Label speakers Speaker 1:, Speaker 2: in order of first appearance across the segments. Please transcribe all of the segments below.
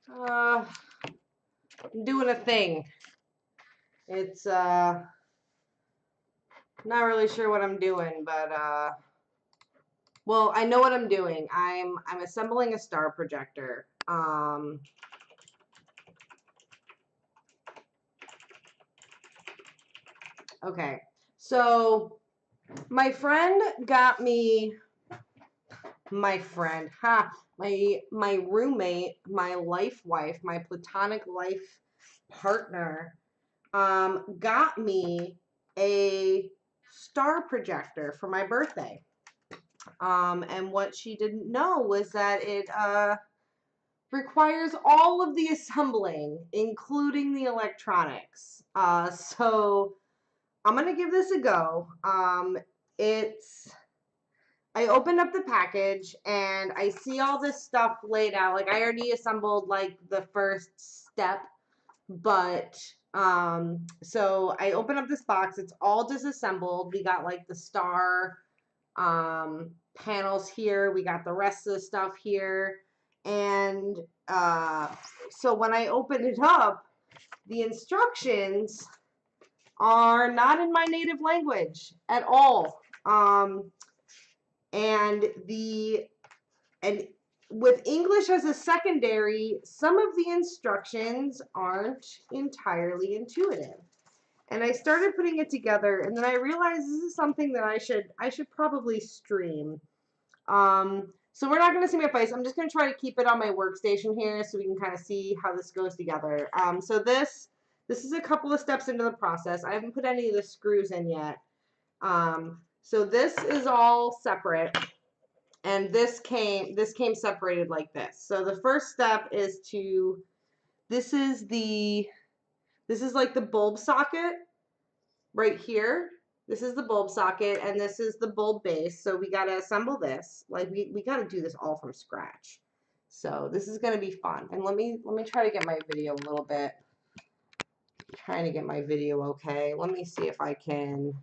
Speaker 1: I'm doing a thing. It's not really sure what I'm doing, but well, I know what I'm doing. I'm assembling a star projector. Okay. So my friend got me my roommate, my life wife, my platonic life partner got me a star projector for my birthday. And what she didn't know was that it requires all of the assembling, including the electronics. So I'm gonna give this a go. I opened up the package and I see all this stuff laid out. Like I already assembled like the first step, but so I open up this box. It's all disassembled. We got like the star panels here. We got the rest of the stuff here. And so when I open it up, the instructions are not in my native language at all. And with English as a secondary, some of the instructions aren't entirely intuitive. And I started putting it together, and then I realized this is something that I should probably stream. So we're not going to see my face. I'm just going to try to keep it on my workstation here so we can kind of see how this goes together. So this is a couple of steps into the process. I haven't put any of the screws in yet. So this is all separate, and this came separated like this. So the first step is this is like the bulb socket right here. This is the bulb socket, and this is the bulb base. So we got to assemble this. Like we got to do this all from scratch. So this is going to be fun. And let me try to get my video a little bit. Trying to get my video okay. Let me see if I can.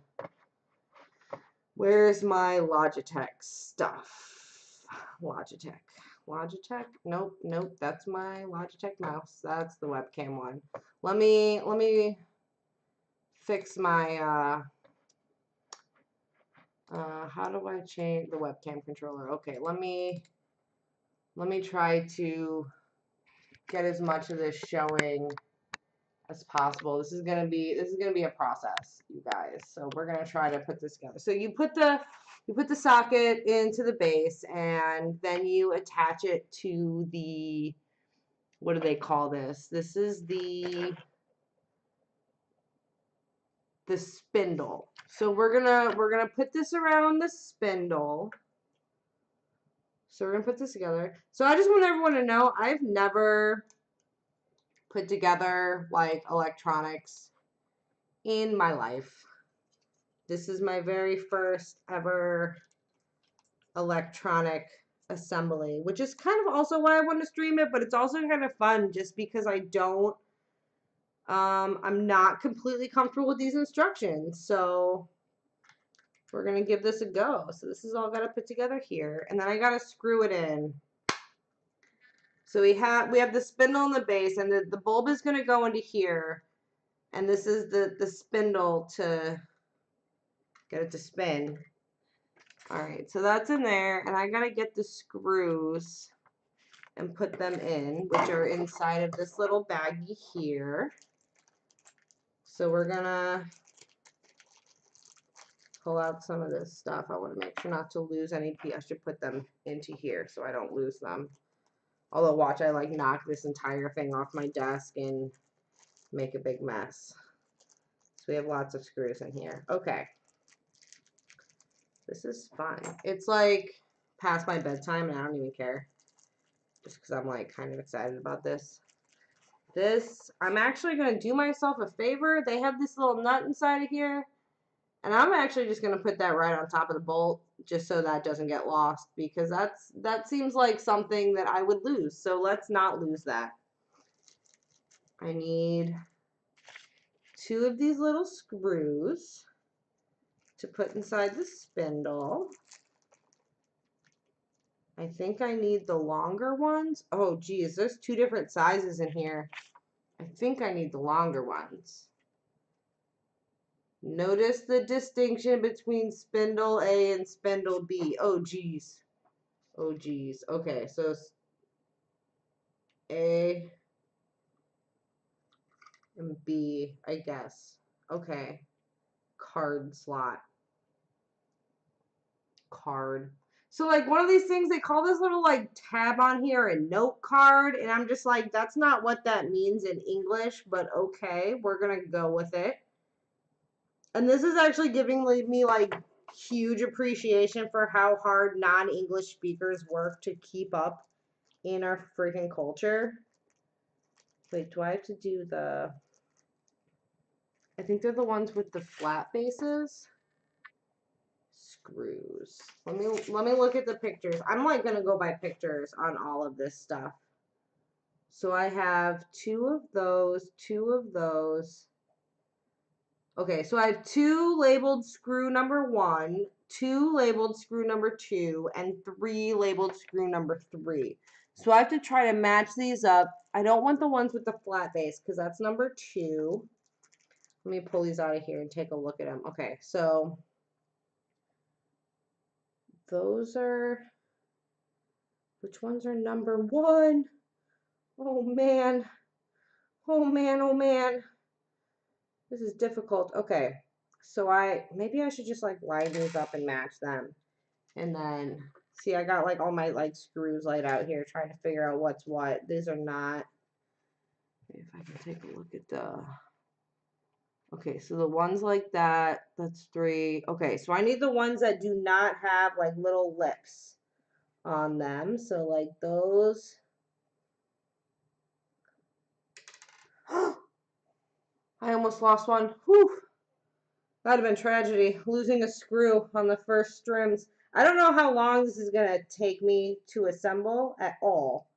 Speaker 1: Where's my Logitech stuff? Logitech. Nope, that's my Logitech mouse. That's the webcam one. Let me fix my how do I change the webcam controller? Okay, let me try to get as much of this showing as possible. This is gonna be a process, you guys. So we're gonna try to put this together. So you put the socket into the base, and then you attach it to the, what do they call this? This is the spindle. So we're gonna put this around the spindle. So we're gonna put this together. So I just want everyone to know I've never put together like electronics in my life. This is my very first ever electronic assembly, which is kind of also why I want to stream it, but it's also kind of fun just because I'm not completely comfortable with these instructions. So we're going to give this a go. So this is all got to put together here, and then I got to screw it in. So we have the spindle and the base, and the bulb is going to go into here, and this is the spindle to get it to spin. All right, so that's in there, and I got to get the screws and put them in, which are inside of this little baggie here. So we're going to pull out some of this stuff. I want to make sure not to lose any. I should put them into here so I don't lose them. Although, watch, I like knock this entire thing off my desk and make a big mess. So we have lots of screws in here. Okay. This is fun. It's like past my bedtime and I don't even care. Just because I'm like kind of excited about this. I'm actually going to do myself a favor. They have this little nut inside of here. And I'm actually just going to put that right on top of the bolt just so that doesn't get lost, because that seems like something that I would lose. So let's not lose that. I need 2 of these little screws to put inside the spindle. I think I need the longer ones. Oh, geez, there's two different sizes in here. I think I need the longer ones. Notice the distinction between spindle A and spindle B. Oh, geez. Oh, geez. Okay, so A and B, I guess. Okay. Card slot. Card. So, like, one of these things, they call this little, like, tab on here a note card, and I'm just like, that's not what that means in English, but okay, we're gonna go with it. And this is actually giving me, like, huge appreciation for how hard non-English speakers work to keep up in our freaking culture. Wait, do I have to do the... I think they're the ones with the flat bases. Screws. Let me look at the pictures. I'm like gonna go by pictures on all of this stuff. So I have two of those, two of those. Okay, so I have two labeled screw number 1, two labeled screw number 2, and 3 labeled screw number 3. So I have to try to match these up. I don't want the ones with the flat base because that's number 2. Let me pull these out of here and take a look at them. Okay, so those are, which ones are number 1? Oh man. Oh man, oh man. This is difficult. Okay. So maybe I should just like line these up and match them. And then see, I got like all my like screws laid out here trying to figure out what's what. These are not. If I can take a look at the. Okay, so the ones like that, that's 3. Okay, so I need the ones that do not have like little lips on them. So like those. I almost lost one. Whew. That'd have been tragedy, losing a screw on the first strims. I don't know how long this is going to take me to assemble at all.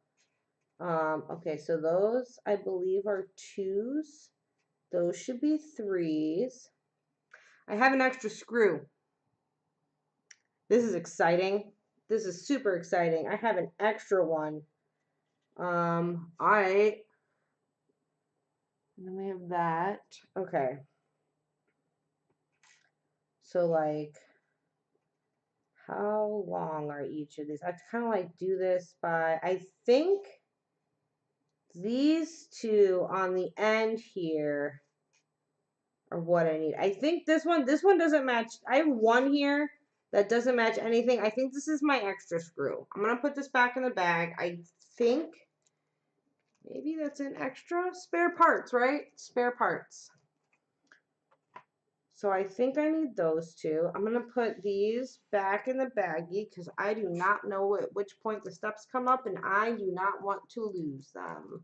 Speaker 1: Okay, so those, I believe, are 2s. Those should be 3s. I have an extra screw. This is exciting. This is super exciting. I have an extra one. All right. And then we have that. Okay. So, like, how long are each of these? I have to kind of like do this by, I think these two on the end here are what I need. I think this one doesn't match. I have one here that doesn't match anything. I think this is my extra screw. I'm going to put this back in the bag. I think maybe that's an extra spare parts, right? Spare parts. So I think I need those two. I'm going to put these back in the baggie because I do not know at which point the steps come up and I do not want to lose them.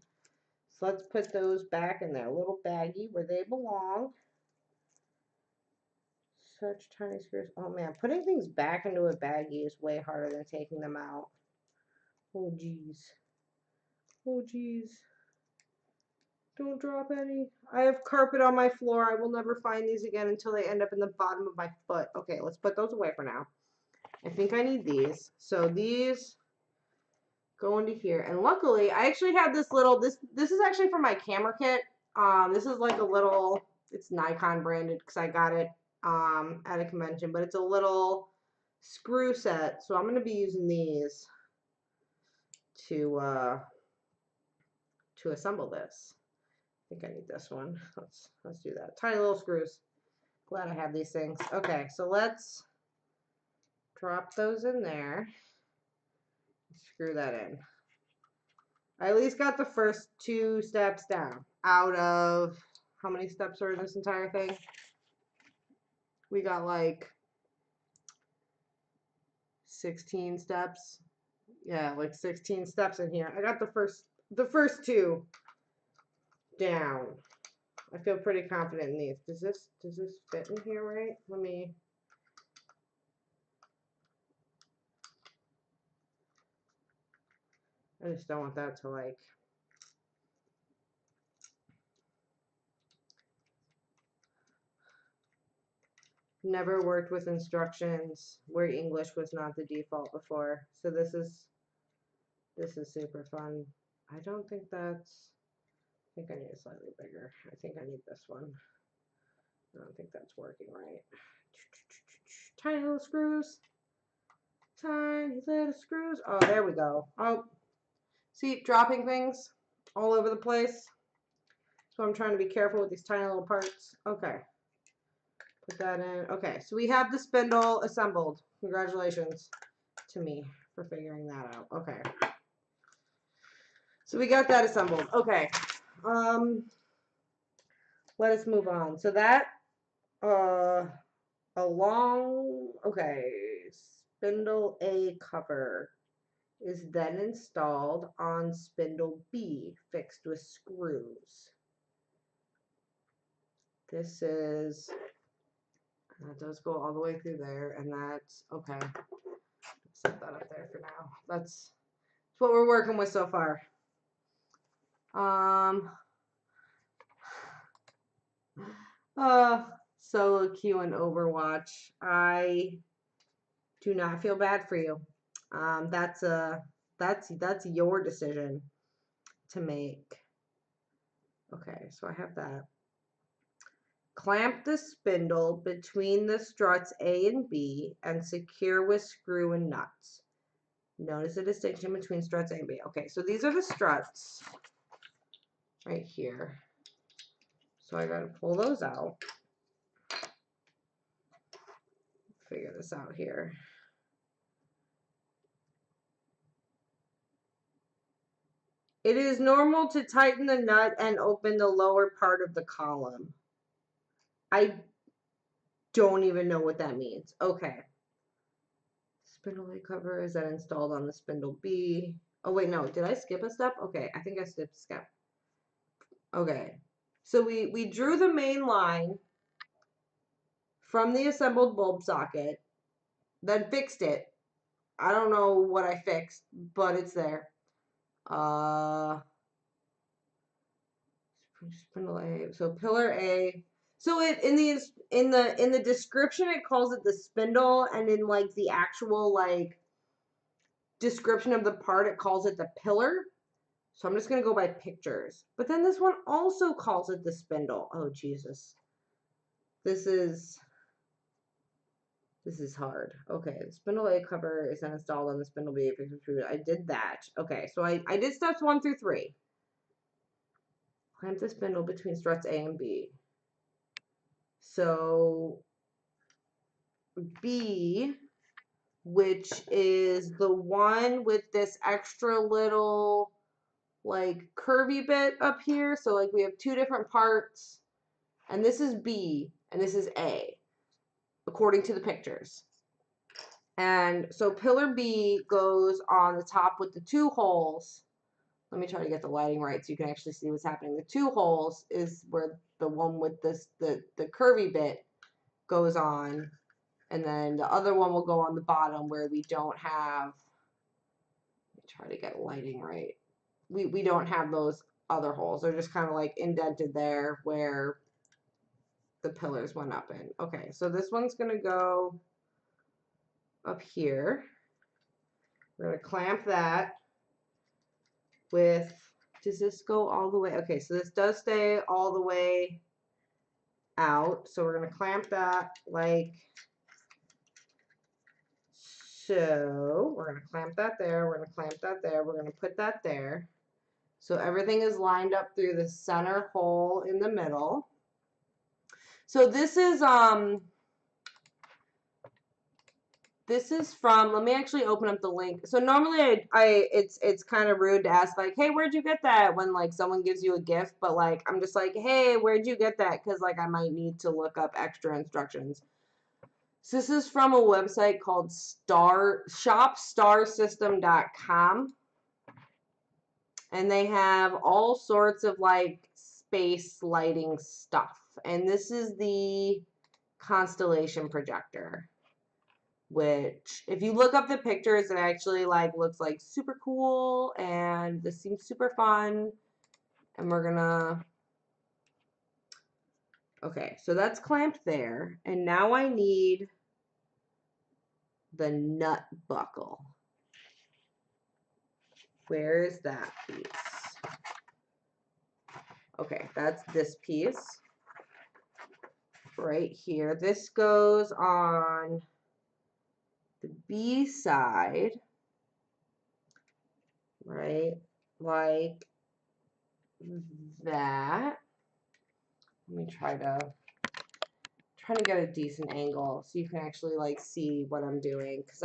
Speaker 1: So let's put those back in their little baggie where they belong. Such tiny screws. Oh man, putting things back into a baggie is way harder than taking them out. Oh geez. Oh geez. Don't drop any. I have carpet on my floor. I will never find these again until they end up in the bottom of my foot. Okay, let's put those away for now. I think I need these. So these go into here. And luckily, I actually have this little, this is actually for my camera kit. This is like a little, it's Nikon branded because I got it at a convention, but it's a little screw set. So I'm going to be using these to assemble this. I think I need this one. Let's do that. Tiny little screws. Glad I have these things. Okay, so let's drop those in there. Screw that in. I at least got the first 2 steps down out of how many steps are in this entire thing? We got like 16 steps. Yeah, like 16 steps in here. I got the first 2 down. I feel pretty confident in these. Does this fit in here right? Let me. I just don't want that to like. Never worked with instructions where English was not the default before. So this is This is super fun. I don't think that's, I think I need a slightly bigger. I think I need this one. I don't think that's working right. Tiny little screws. Tiny little screws. Oh, there we go. Oh, see, dropping things all over the place. So I'm trying to be careful with these tiny little parts. Okay. Put that in. Okay, so we have the spindle assembled. Congratulations to me for figuring that out. Okay. So we got that assembled. Okay. Let us move on. So that okay, spindle A cover is then installed on spindle B, fixed with screws. This is, that does go all the way through there, and that's, okay. Set that up there for now. That's what we're working with so far. Solo queue and Overwatch. I do not feel bad for you. That's your decision to make. Okay, so I have that. Clamp the spindle between the struts A and B and secure with screw and nuts. Notice the distinction between struts A and B. Okay, so these are the struts right here. So I gotta pull those out. Figure this out here. It is normal to tighten the nut and open the lower part of the column. I don't even know what that means. Okay. Spindle A cover is then installed on the spindle B. Oh, wait, no. Did I skip a step? Okay, I think I skipped a step. Okay. So we drew the main line from the assembled bulb socket, then fixed it. I don't know what I fixed, but it's there. Spindle A. So pillar A. So it in the description it calls it the spindle, and in like the actual like description of the part it calls it the pillar. So I'm just gonna go by pictures. But then this one also calls it the spindle. Oh Jesus. This is hard. Okay, the spindle A cover is then installed on the spindle B. I did that. Okay, so I did steps 1 through 3. Clamp the spindle between struts A and B. So B, which is the one with this extra little like curvy bit up here. So like we have 2 different parts, and this is B and this is A, according to the pictures. And so pillar B goes on the top with the 2 holes. Let me try to get the lighting right so you can actually see what's happening. The 2 holes is where the one with this the curvy bit goes on, and then the other one will go on the bottom where we don't have, let me try to get lighting right. We don't have those other holes. They're just kind of like indented there where the pillars went up in. Okay, so this one's going to go up here. We're going to clamp that with, does this go all the way? Okay, so this does stay all the way out. So we're going to clamp that like so. We're going to clamp that there. We're going to clamp that there. We're going to put that there. So everything is lined up through the center hole in the middle. So this is from, let me actually open up the link. So normally it's kind of rude to ask like, hey, where'd you get that when like someone gives you a gift, but like I'm just like, hey, where'd you get that? Because like I might need to look up extra instructions. So this is from a website called shopstarsystem.com. And they have all sorts of like space lighting stuff. And this is the Constellation projector, which if you look up the pictures, it actually like looks like super cool, and this seems super fun. And we're gonna, okay, so that's clamped there. And now I need the nut buckle. Where is that piece? Okay, that's this piece right here. This goes on the B side, right? Like that. Let me try to get a decent angle so you can actually like see what I'm doing, because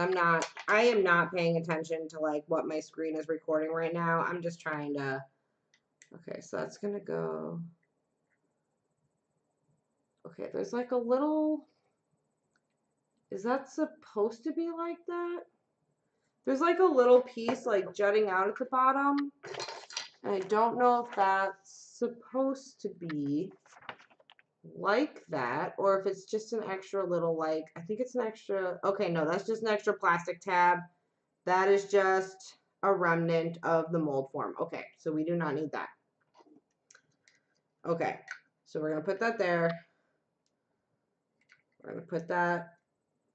Speaker 1: I am not paying attention to like what my screen is recording right now. I'm just trying to, okay, so that's gonna go, okay, there's like a little, is that supposed to be like that? There's like a little piece like jutting out at the bottom, and I don't know if that's supposed to be like that, or if it's just an extra little, like, I think it's an extra, okay, no, that's just an extra plastic tab. That is just a remnant of the mold form. Okay, so we do not need that. Okay, so we're going to put that there. We're going to put that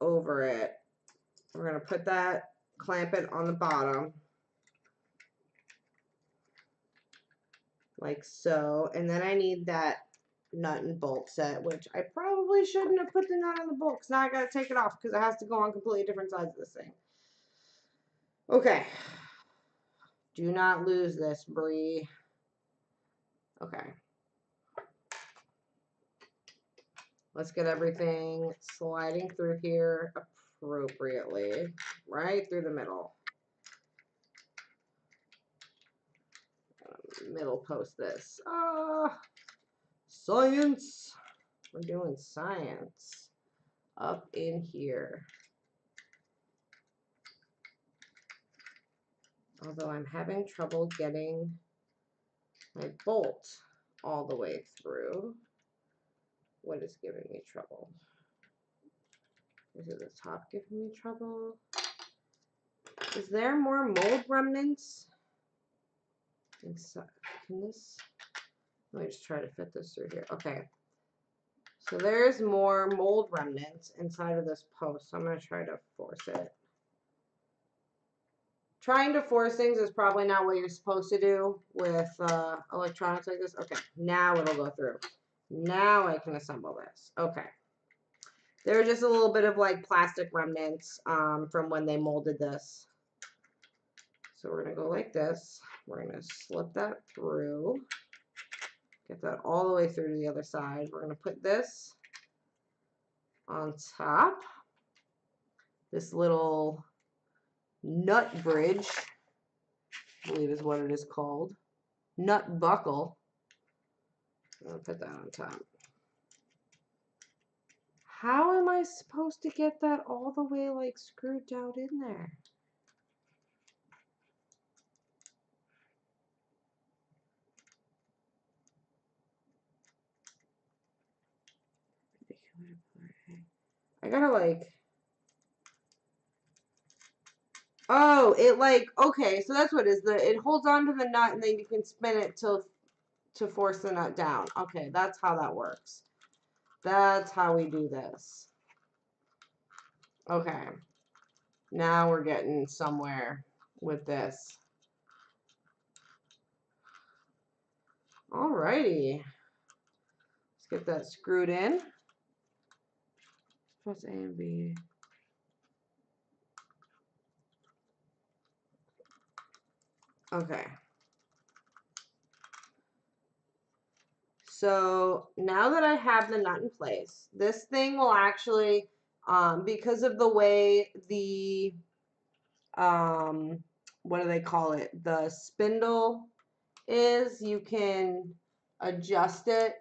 Speaker 1: over it. We're going to put that, clamp it on the bottom. Like so. And then I need that nut and bolt set, which I probably shouldn't have put the nut on the bolt, because now I got to take it off because it has to go on completely different sides of this thing. Okay. Do not lose this, Bree. Okay. Let's get everything sliding through here appropriately, right through the middle. Middle post this. Science. We're doing science up in here. Although I'm having trouble getting my bolt all the way through. What is giving me trouble? Is it the top giving me trouble? Is there more mold remnants inside? Can this? Let me just try to fit this through here. Okay. So there's more mold remnants inside of this post. So I'm going to try to force it. Trying to force things is probably not what you're supposed to do with electronics like this. Okay, now it'll go through. Now I can assemble this. Okay. There are just a little bit of like plastic remnants from when they molded this. So we're going to go like this. We're going to slip that through. Get that all the way through to the other side. We're going to put this on top. This little nut bridge, I believe is what it is called. Nut buckle. I'll put that on top. How am I supposed to get that all the way like screwed down in there? I gotta like, oh, it like, okay, so that's what it is. It holds on to the nut and then you can spin it to force the nut down. Okay, that's how that works. That's how we do this. Okay. Now we're getting somewhere with this. Alrighty. Let's get that screwed in. Press A and B. Okay. So now that I have the nut in place, this thing will actually, because of the way the, what do they call it? The spindle is, you can adjust it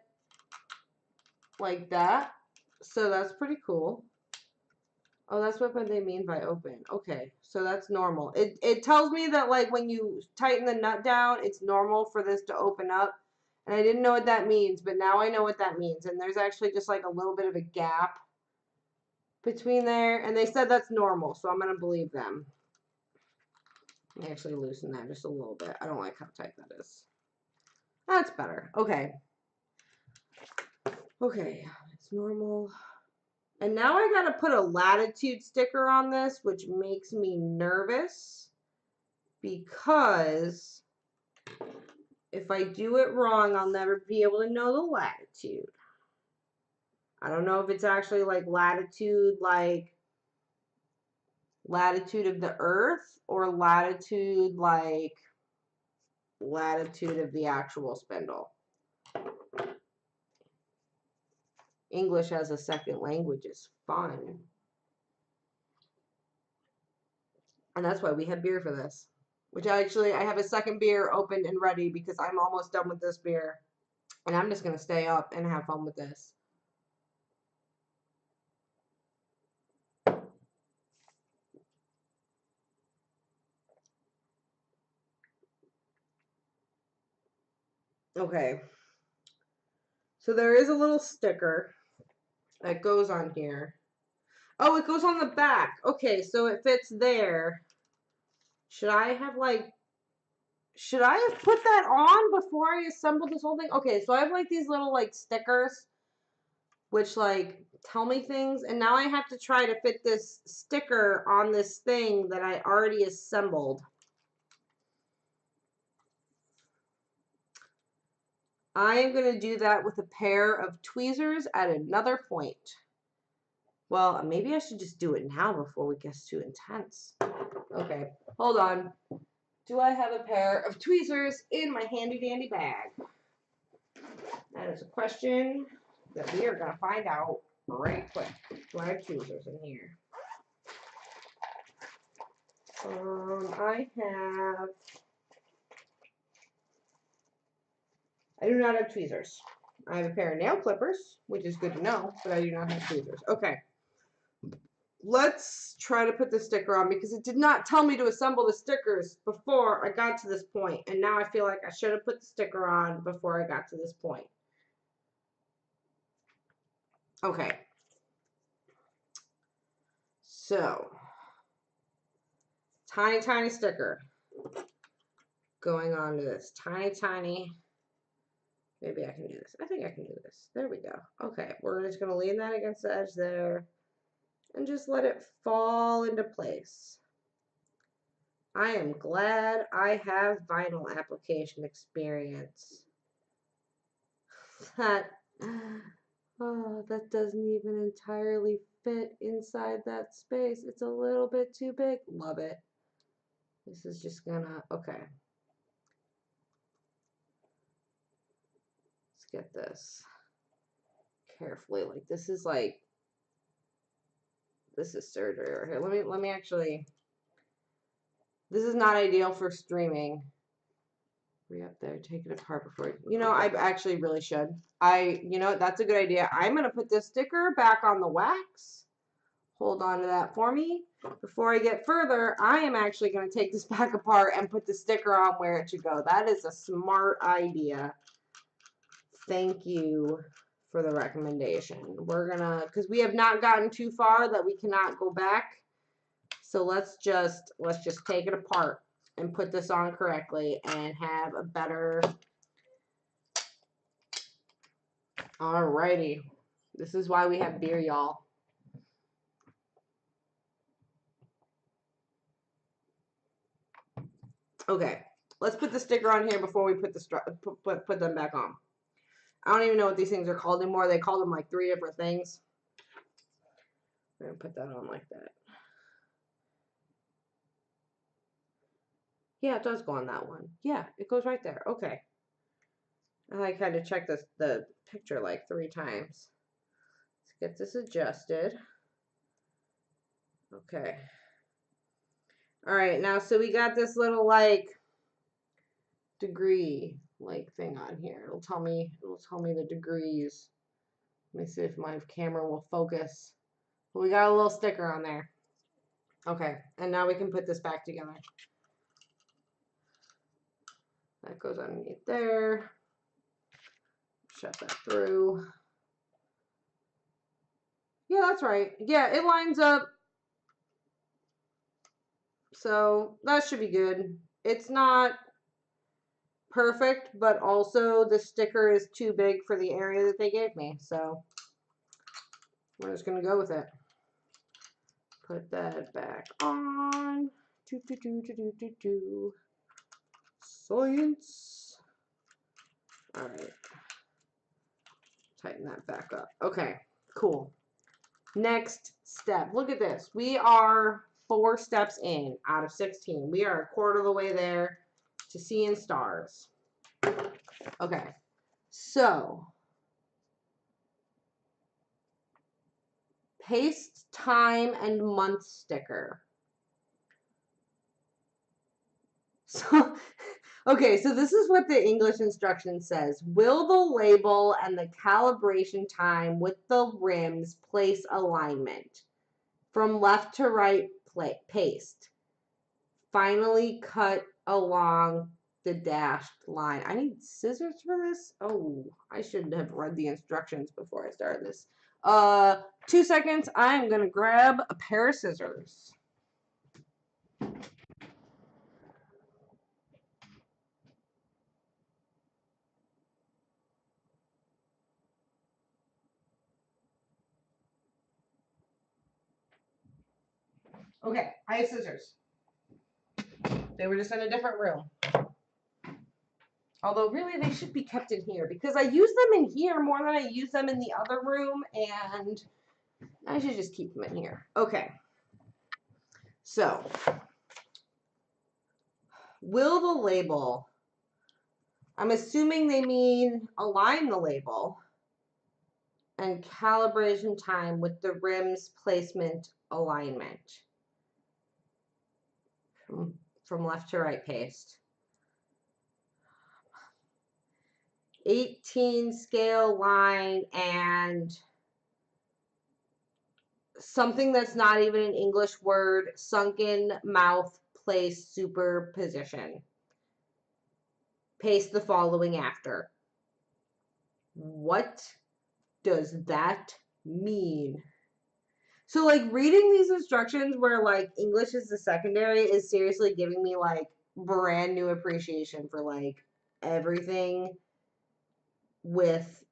Speaker 1: like that. So that's pretty cool. Oh, that's what they mean by open. Okay, so that's normal. It tells me that like when you tighten the nut down, it's normal for this to open up. And I didn't know what that means, but now I know what that means. And there's actually just like a little bit of a gap between there. And they said that's normal, so I'm going to believe them. Let me actually loosen that just a little bit. I don't like how tight that is. That's better. Okay. Okay, it's normal. And now I got to put a latitude sticker on this, which makes me nervous. because if I do it wrong, I'll never be able to know the latitude. I don't know if it's actually like latitude of the Earth, or latitude like latitude of the actual spindle. English as a second language is fun. And that's why we have beer for this. Which I have a second beer opened and ready because I'm almost done with this beer. And I'm just going to stay up and have fun with this. Okay. So there is a little sticker that goes on here. Oh, it goes on the back. Okay, so it fits there. Should I have put that on before I assembled this whole thing? Okay, so I have like these little like stickers which like tell me things, and now I have to try to fit this sticker on this thing that I already assembled. I am going to do that with a pair of tweezers at another point. Well, maybe I should just do it now before it gets too intense. Okay, hold on. Do I have a pair of tweezers in my handy dandy bag? That is a question that we are going to find out right quick. Do I have tweezers in here? I do not have tweezers. I have a pair of nail clippers, which is good to know, but I do not have tweezers. Okay. Let's try to put the sticker on because it did not tell me to assemble the stickers before I got to this point. And now I feel like I should have put the sticker on before I got to this point. Okay. So, tiny, tiny sticker going on to this. Tiny, tiny. Maybe I can do this. I think I can do this. There we go. Okay, we're just going to lean that against the edge there and just let it fall into place. I am glad I have vinyl application experience. That doesn't even entirely fit inside that space. It's a little bit too big. Love it. This is just gonna, okay. Let's get this carefully. Like this is surgery right here. Let me actually, this is not ideal for streaming. Hurry up there, take it apart before, I actually really should. That's a good idea. I'm going to put this sticker back on the wax. Hold on to that for me. Before I get further, I am actually going to take this back apart and put the sticker on where it should go. That is a smart idea. Thank you for the recommendation. We're going to, because we have not gotten too far that we cannot go back. So let's just take it apart and put this on correctly and have a better. Alrighty. This is why we have beer, y'all. Okay. Let's put the sticker on here before we put put them back on. I don't even know what these things are called anymore. They call them like 3 different things. We're going to put that on like that. Yeah, it does go on that one. Yeah, it goes right there. Okay. I had to check the picture like 3 times. Let's get this adjusted. Okay. All right, now so we got this little like degree like thing on here. It'll tell me the degrees. Let me see if my camera will focus. But we got a little sticker on there. Okay, and now we can put this back together. That goes underneath there. Shut that through. Yeah, that's right. Yeah, it lines up. So that should be good. It's not perfect, but also the sticker is too big for the area that they gave me. So we're just going to go with it. Put that back on Science. All right. Tighten that back up. Okay, cool. Next step. Look at this. We are 4 steps in out of 16. We are a quarter of the way there to seeing stars. Okay, so paste time and month sticker. So, okay, so this is what the English instruction says. Will the label and the calibration time with the rims place alignment? From left to right, paste. Finally cut along the dashed line. I need scissors for this? Oh, I should have read the instructions before I started this. 2 seconds. I'm going to grab a pair of scissors. Okay, I have scissors. They were just in a different room. Although, really, they should be kept in here because I use them in here more than I use them in the other room, and I should just keep them in here. Okay. So, will the label, I'm assuming they mean align the label, and calibration time with the rim's placement alignment. From left to right paste. 18 scale line and something that's not even an English word, sunken mouth place superposition. Paste the following after. What does that mean? So, like, reading these instructions where, like, English is the secondary is seriously giving me, like, brand new appreciation for, like, everything with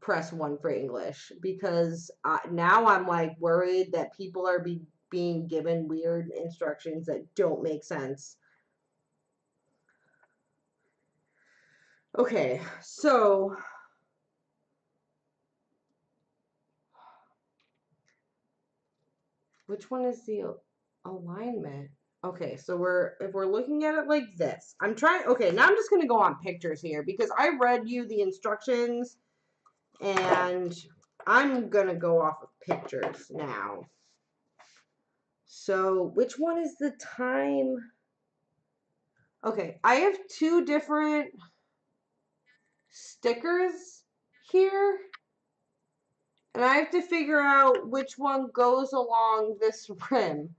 Speaker 1: press 1 for English. Because now I'm, like, worried that people are being given weird instructions that don't make sense. Okay, so which one is the alignment? Okay, so if we're looking at it like this, okay, now I'm just going to go on pictures here because I read you the instructions and I'm going to go off of pictures now. So which one is the time? Okay, I have 2 different stickers here. And I have to figure out which one goes along this rim.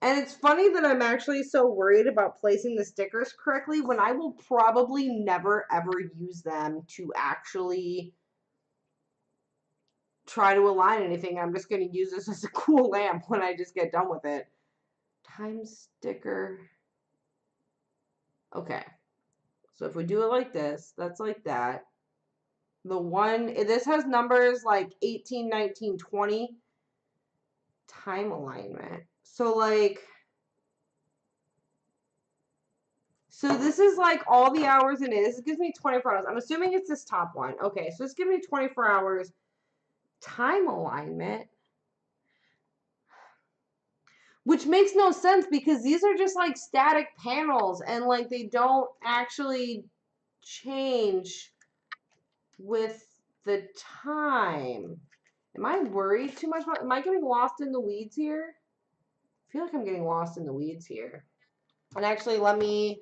Speaker 1: And it's funny that I'm actually so worried about placing the stickers correctly when I will probably never ever use them to actually try to align anything. I'm just going to use this as a cool lamp when I just get done with it. Time sticker. Okay. So if we do it like this, that's like that. This has numbers like 18, 19, 20. Time alignment. So like, so this is like all the hours in it. This gives me 24 hours. I'm assuming it's this top one. Okay, so this gives me 24 hours. Time alignment. Which makes no sense because these are just like static panels and like they don't actually change with the time. Am I worried too much? Am I getting lost in the weeds here? I feel like I'm getting lost in the weeds here. And actually, let me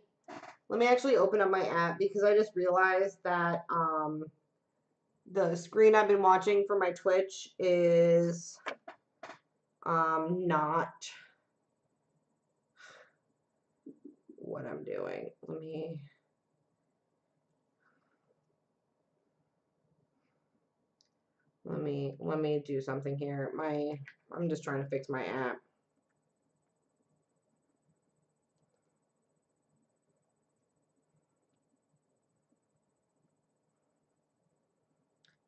Speaker 1: actually open up my app because I just realized that the screen I've been watching for my Twitch is not what I'm doing. Let me do something here. I'm just trying to fix my app.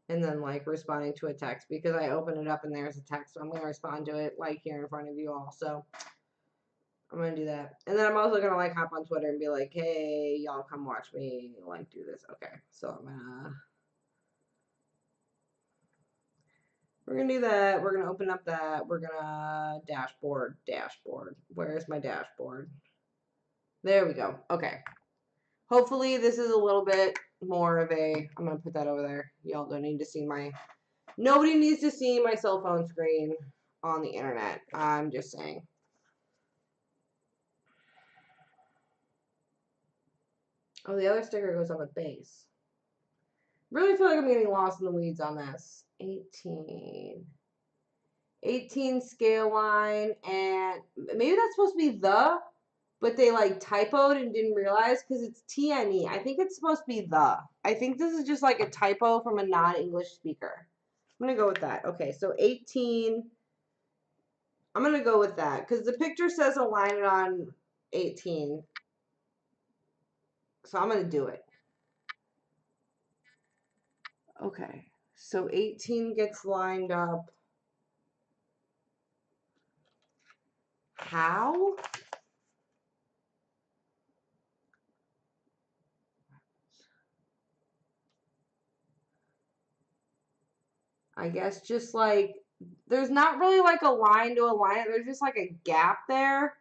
Speaker 1: And then like responding to a text because I open it up and there's a text, so I'm gonna respond to it like here in front of you all. So I'm gonna do that. And then I'm also gonna like hop on Twitter and be like, hey, y'all come watch me like do this. Okay, so we're gonna do that. We're gonna open up that. We're gonna dashboard. Where's my dashboard? There we go. Okay. Hopefully this is a little bit more of a, I'm gonna put that over there. Y'all don't need to see nobody needs to see my cell phone screen on the internet. I'm just saying. Oh, the other sticker goes on the base. Really feel like I'm getting lost in the weeds on this. 18 scale line, and maybe that's supposed to be but they like typoed and didn't realize because it's TNE. I think it's supposed to be the. I think this is just like a typo from a non-English speaker. I'm going to go with that. Okay, so 18. I'm going to go with that because the picture says align it on 18. So I'm going to do it. Okay, so 18 gets lined up. How? I guess just like, there's not really like a line to align it. There's just like a gap there,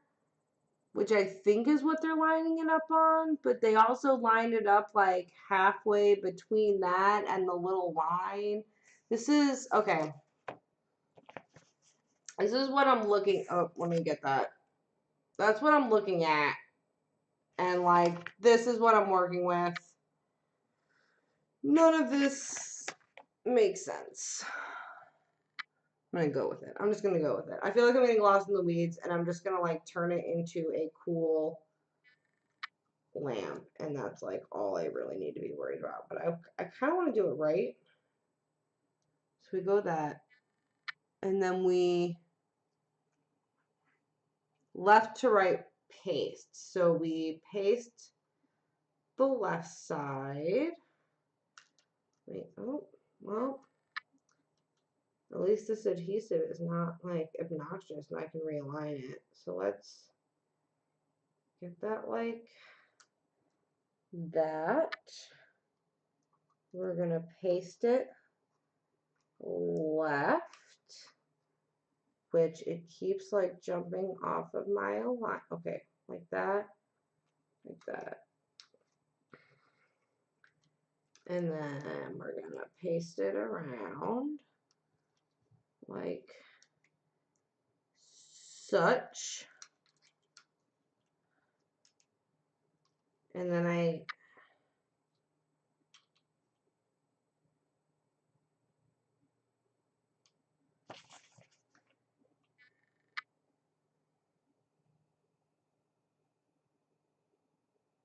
Speaker 1: which I think is what they're lining it up on. But they also lined it up like halfway between that and the little line. This is, okay. This is what I'm looking, oh, let me get that. That's what I'm looking at. And like, this is what I'm working with. None of this makes sense. I'm going to go with it. I'm just going to go with it. I feel like I'm getting lost in the weeds, and I'm just going to, like, turn it into a cool lamp. And that's, like, all I really need to be worried about. But I kind of want to do it right. So we go that. And then we left to right paste. So we paste the left side. Wait, oh, well. At least this adhesive is not, like, obnoxious, and I can realign it. So let's get that like that. We're going to paste it left, which it keeps, like, jumping off of my align. Okay, like that, like that. And then we're going to paste it around like such. And then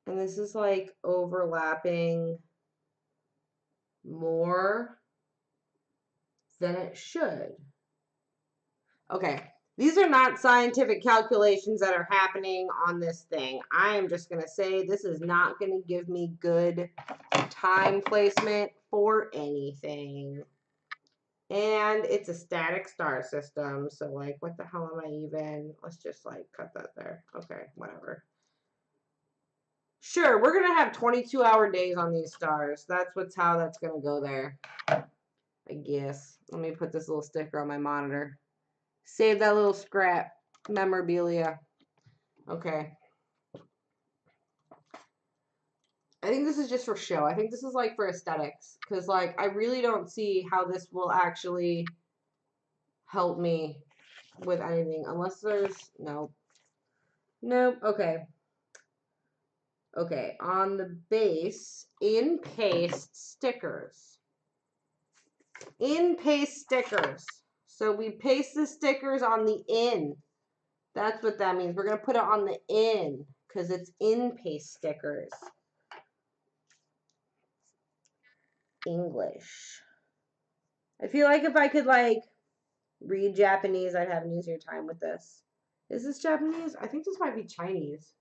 Speaker 1: and this is like overlapping more than it should. Okay, these are not scientific calculations that are happening on this thing. I am just going to say this is not going to give me good time placement for anything. And it's a static star system, so like, what the hell am I even? Let's just like cut that there. Okay, whatever. Sure, we're going to have 22-hour days on these stars. That's how that's going to go there, I guess. Let me put this little sticker on my monitor. Save that little scrap memorabilia. Okay. I think this is just for show. I think this is like for aesthetics. Because like I really don't see how this will actually help me with anything. Unless there's nope. Nope. Okay. Okay. On the base, in paste stickers. In paste stickers. So we paste the stickers on the in. That's what that means. We're going to put it on the in because it's in paste stickers. English. I feel like if I could like read Japanese, I'd have an easier time with this. Is this Japanese? I think this might be Chinese.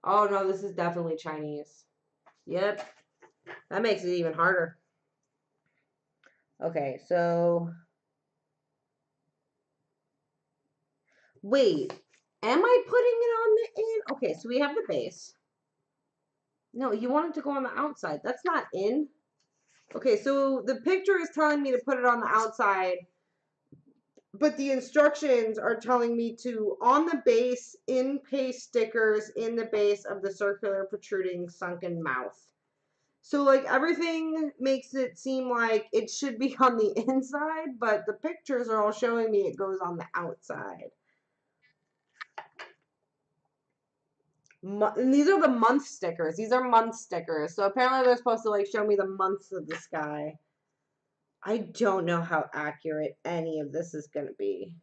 Speaker 1: Oh no, this is definitely Chinese. Yep. That makes it even harder. Okay, so wait. Am I putting it on the in? Okay, so we have the base. No, you want it to go on the outside. That's not in. Okay, so the picture is telling me to put it on the outside, but the instructions are telling me to, on the base, in paste stickers in the base of the circular protruding sunken mouth. So, like, everything makes it seem like it should be on the inside, but the pictures are all showing me it goes on the outside. And these are the month stickers. These are month stickers. So apparently they're supposed to, like, show me the months of the sky. I don't know how accurate any of this is going to be.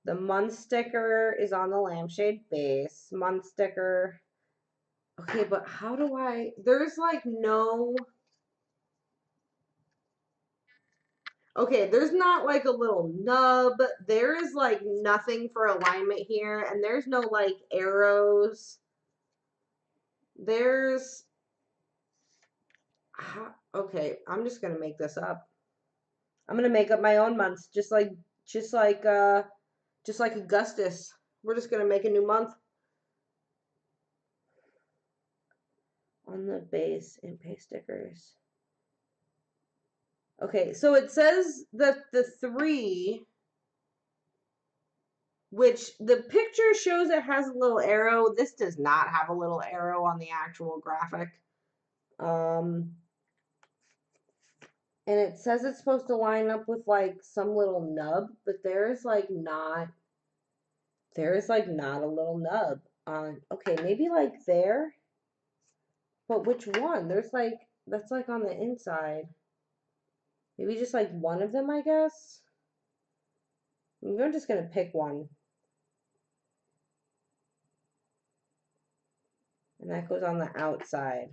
Speaker 1: The month sticker is on the lampshade base. Month sticker. Okay, but how do I... There's, like, no... Okay, there's not, like, a little nub. There is, like, nothing for alignment here. And there's no, like, arrows. There's... Okay, I'm just going to make this up. I'm going to make up my own months, just like Augustus. We're just going to make a new month. On the base in paste stickers. Okay, so it says that the 3, which the picture shows it has a little arrow. This does not have a little arrow on the actual graphic. And it says it's supposed to line up with, like, some little nub, but there's not a little nub on. Okay, maybe like there. But which one? There's like, that's like on the inside. Maybe just like one of them, I guess. Maybe I'm just going to pick one. And that goes on the outside.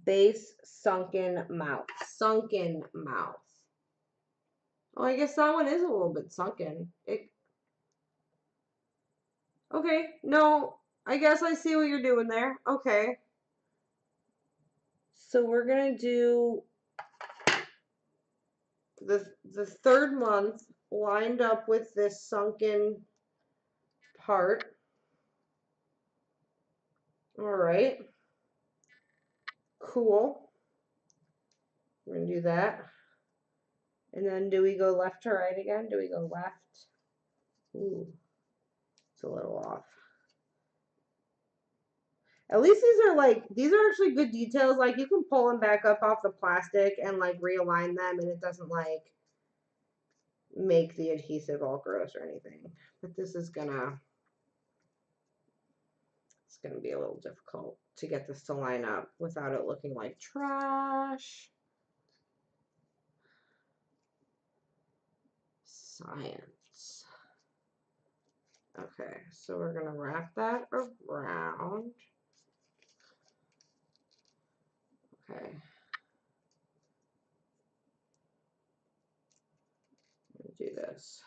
Speaker 1: Base sunken mouth. Sunken mouth. Oh, I guess that one is a little bit sunken. Okay, no, I guess I see what you're doing there. Okay. So we're going to do the third month lined up with this sunken part. All right. Cool. We're going to do that. And then do we go left to right again? Do we go left? Ooh, it's a little off. At least these are actually good details. Like, you can pull them back up off the plastic and, like, realign them, and it doesn't, like, make the adhesive all gross or anything. But this is gonna, it's gonna be a little difficult to get this to line up without it looking like trash. Science. Okay, so we're gonna wrap that around. Okay. Do this.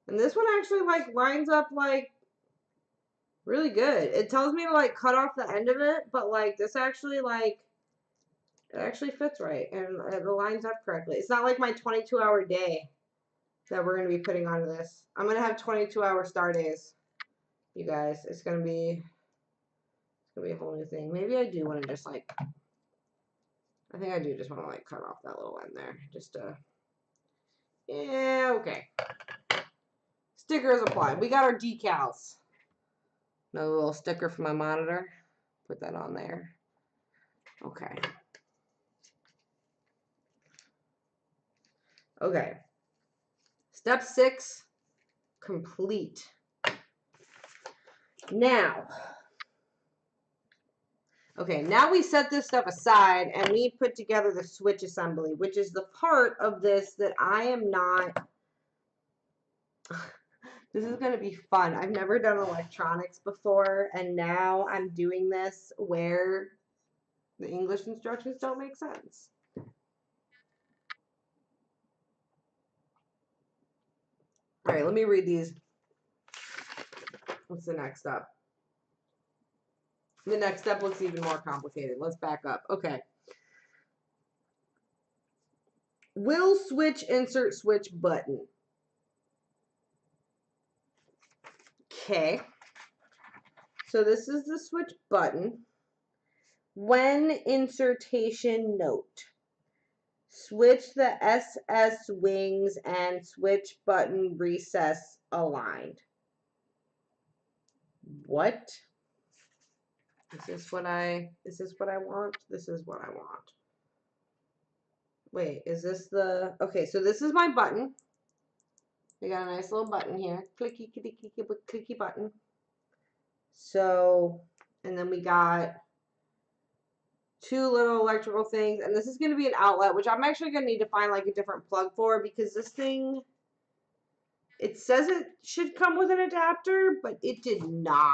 Speaker 1: And this one actually, like, lines up, like, really good. It tells me to, like, cut off the end of it, but, like, this actually, like, it actually fits right, and it lines up correctly. It's not like my 22-hour day that we're going to be putting onto this. I'm going to have 22-hour star days, you guys. It's going to be a whole new thing. Maybe I do want to just, like, I think I do just want to, like, cut off that little end there. Just to, yeah, okay. Stickers applied. We got our decals. Another little sticker for my monitor. Put that on there. Okay. Okay. Step 6, complete. Now, okay, now we set this stuff aside and we put together the switch assembly, which is the part of this that I am not, this is going to be fun. I've never done electronics before, and now I'm doing this where the English instructions don't make sense. All right, let me read these. What's the next step? The next step looks even more complicated. Let's back up. Okay. Will switch insert switch button. Okay. So this is the switch button. When insertion note. Switch the SS wings and switch button recess aligned. What? Is this what I want? This is what I want. Wait, is this the, okay, so this is my button. We got a nice little button here. Clicky, clicky, clicky, clicky button. So, and then we got two little electrical things, and this is going to be an outlet, which I'm actually going to need to find like a different plug for, because this thing, it says it should come with an adapter, but it did not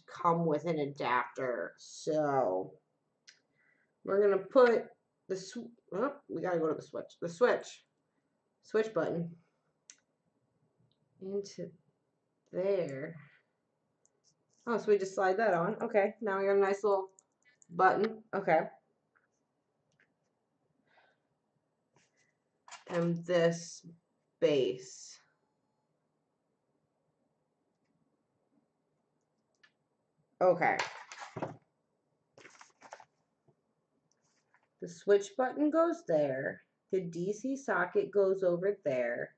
Speaker 1: come with an adapter. So we're going to put the, oh, we got to go to the switch button into there. Oh, so we just slide that on. Okay, now we got a nice little button. Okay. And this base. Okay. The switch button goes there. The DC socket goes over there.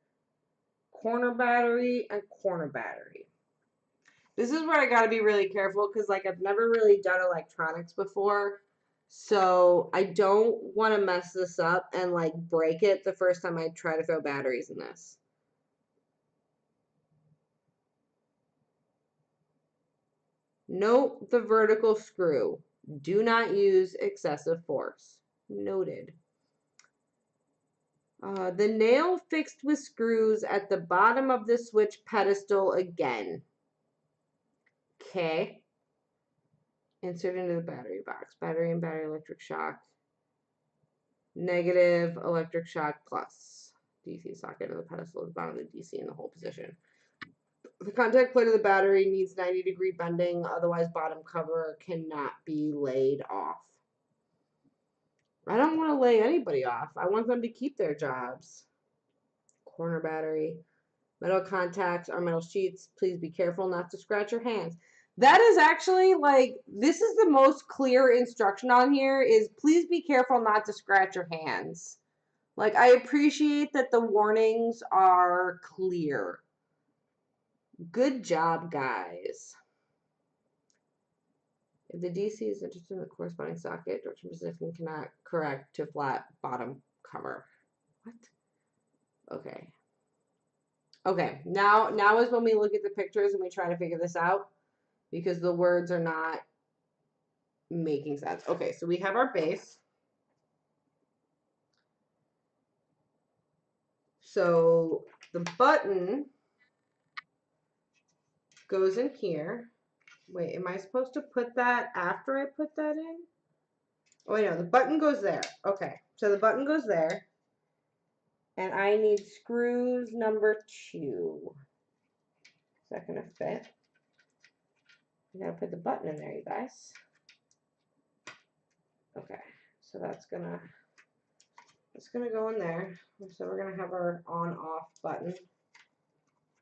Speaker 1: Corner battery and corner battery. This is where I got to be really careful, because like I've never really done electronics before. So I don't want to mess this up and like break it the first time I try to throw batteries in this. Note the vertical screw. Do not use excessive force. Noted. The nail fixed with screws at the bottom of the switch pedestal again. Okay. Insert into the battery box. Battery and battery electric shock. Negative electric shock plus. DC socket of the pedestal is bottom of the DC in the whole position. The contact plate of the battery needs 90-degree bending, otherwise bottom cover cannot be laid off. I don't want to lay anybody off. I want them to keep their jobs. Corner battery. Metal contacts are metal sheets. Please be careful not to scratch your hands. That is actually like, this is the most clear instruction on here, is please be careful not to scratch your hands. Like, I appreciate that the warnings are clear. Good job, guys. If the DC is interested in the corresponding socket, direction position cannot correct to flat bottom cover. What? Okay. Okay, now is when we look at the pictures and we try to figure this out, because the words are not making sense. Okay, so we have our base. So the button goes in here. Wait, am I supposed to put that after I put that in? Oh, wait, no, the button goes there. Okay, so the button goes there. And I need screws number 2. Is that going to fit? I gotta put the button in there, you guys. Okay, so that's gonna go in there. So we're gonna have our on-off button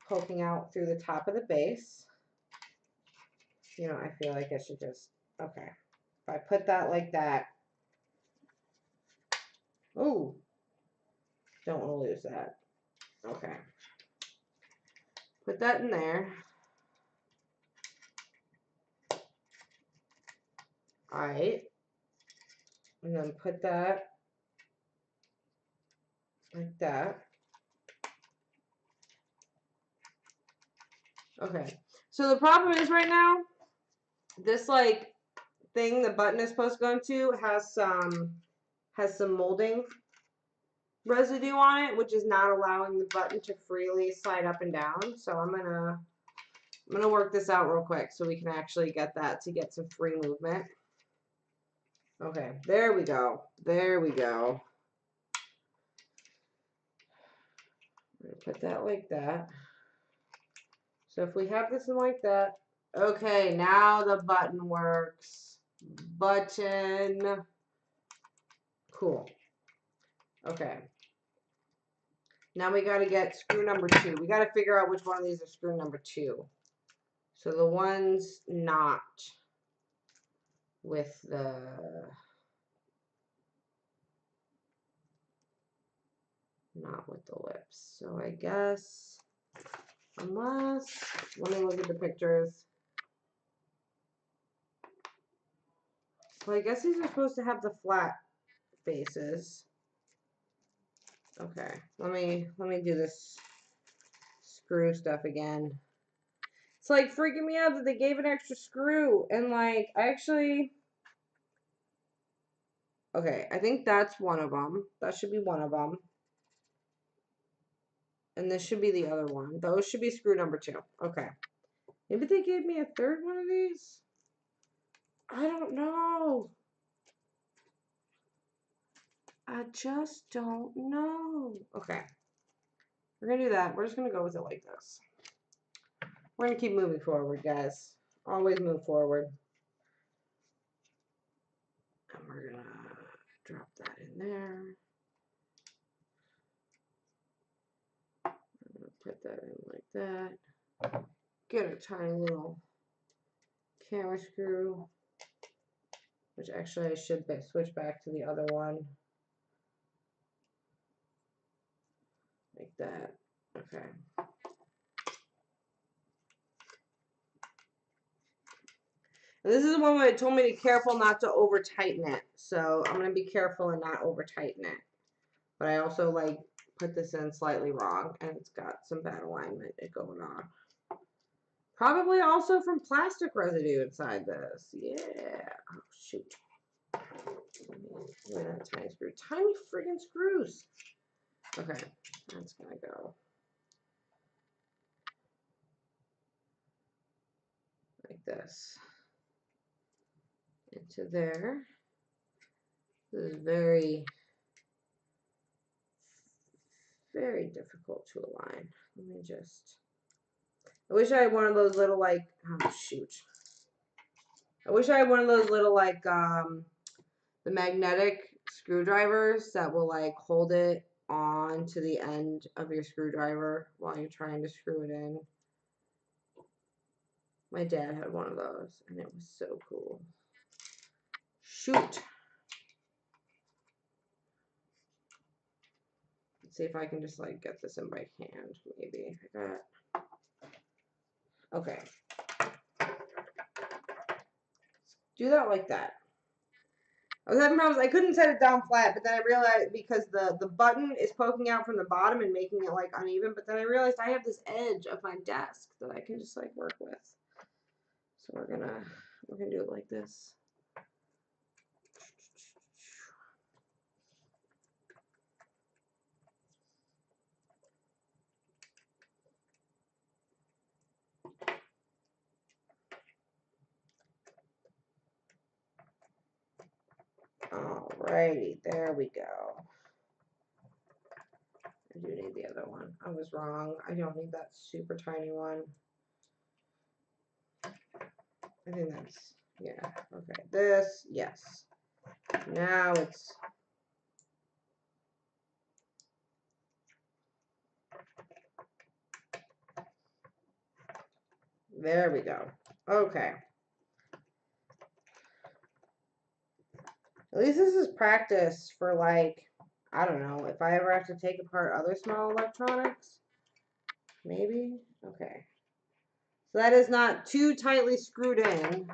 Speaker 1: poking out through the top of the base. You know, I feel like I should just, okay. If I put that like that, ooh, don't want to lose that. Okay. Put that in there. Alright. And then put that like that. Okay. So the problem is right now, this like thing the button is supposed to go into has some molding residue on it, which is not allowing the button to freely slide up and down. So I'm gonna work this out real quick so we can actually get that to get some free movement. Okay, there we go. There we go. I'm gonna put that like that. So if we have this in like that, okay, now the button works. Button. Cool. Okay. Now we got to get screw number 2. We got to figure out which one of these is screw number 2. So the one's not with the... Not with the lips. So I guess... Unless... Let me look at the pictures. Well, I guess these are supposed to have the flat faces. Okay, let me do this screw stuff again. It's like freaking me out that they gave an extra screw and like actually. Okay, I think that's one of them. That should be one of them. And this should be the other one. Those should be screw number 2. Okay. Maybe they gave me a third one of these? I don't know. I just don't know. Okay. We're going to do that. We're just going to go with it like this. We're going to keep moving forward, guys. Always move forward. And we're going to drop that in there. I'm going to put that in like that. Get a tiny little camera screw. Which actually I should switch back to the other one. Like that. Okay. And this is the one where it told me to be careful not to over tighten it. So I'm going to be careful and not over tighten it. But I also like put this in slightly wrong and it's got some bad alignment going on. Probably also from plastic residue inside this. Yeah. Oh shoot. Look at that tiny screw. Tiny friggin' screws. Okay. That's going to go. Like this. Into there. This is very, very difficult to align. Let me just, I wish I had one of those little like, oh shoot. I wish I had one of those little like, the magnetic screwdrivers that will like hold it on to the end of your screwdriver while you're trying to screw it in. My dad had one of those and it was so cool. Shoot. Let's see if I can just like get this in by hand, maybe. I got, okay. Do that like that. I was having problems. I couldn't set it down flat, but then I realized because the button is poking out from the bottom and making it like uneven, but then I realized I have this edge of my desk that I can just like work with. So we're gonna do it like this. Alrighty, there we go. I do need the other one. I was wrong. I don't need that super tiny one. I think that's, yeah, okay. This, yes. Now it's, there we go. Okay. At least this is practice for like, I don't know, if I ever have to take apart other small electronics. Maybe? Okay. So that is not too tightly screwed in.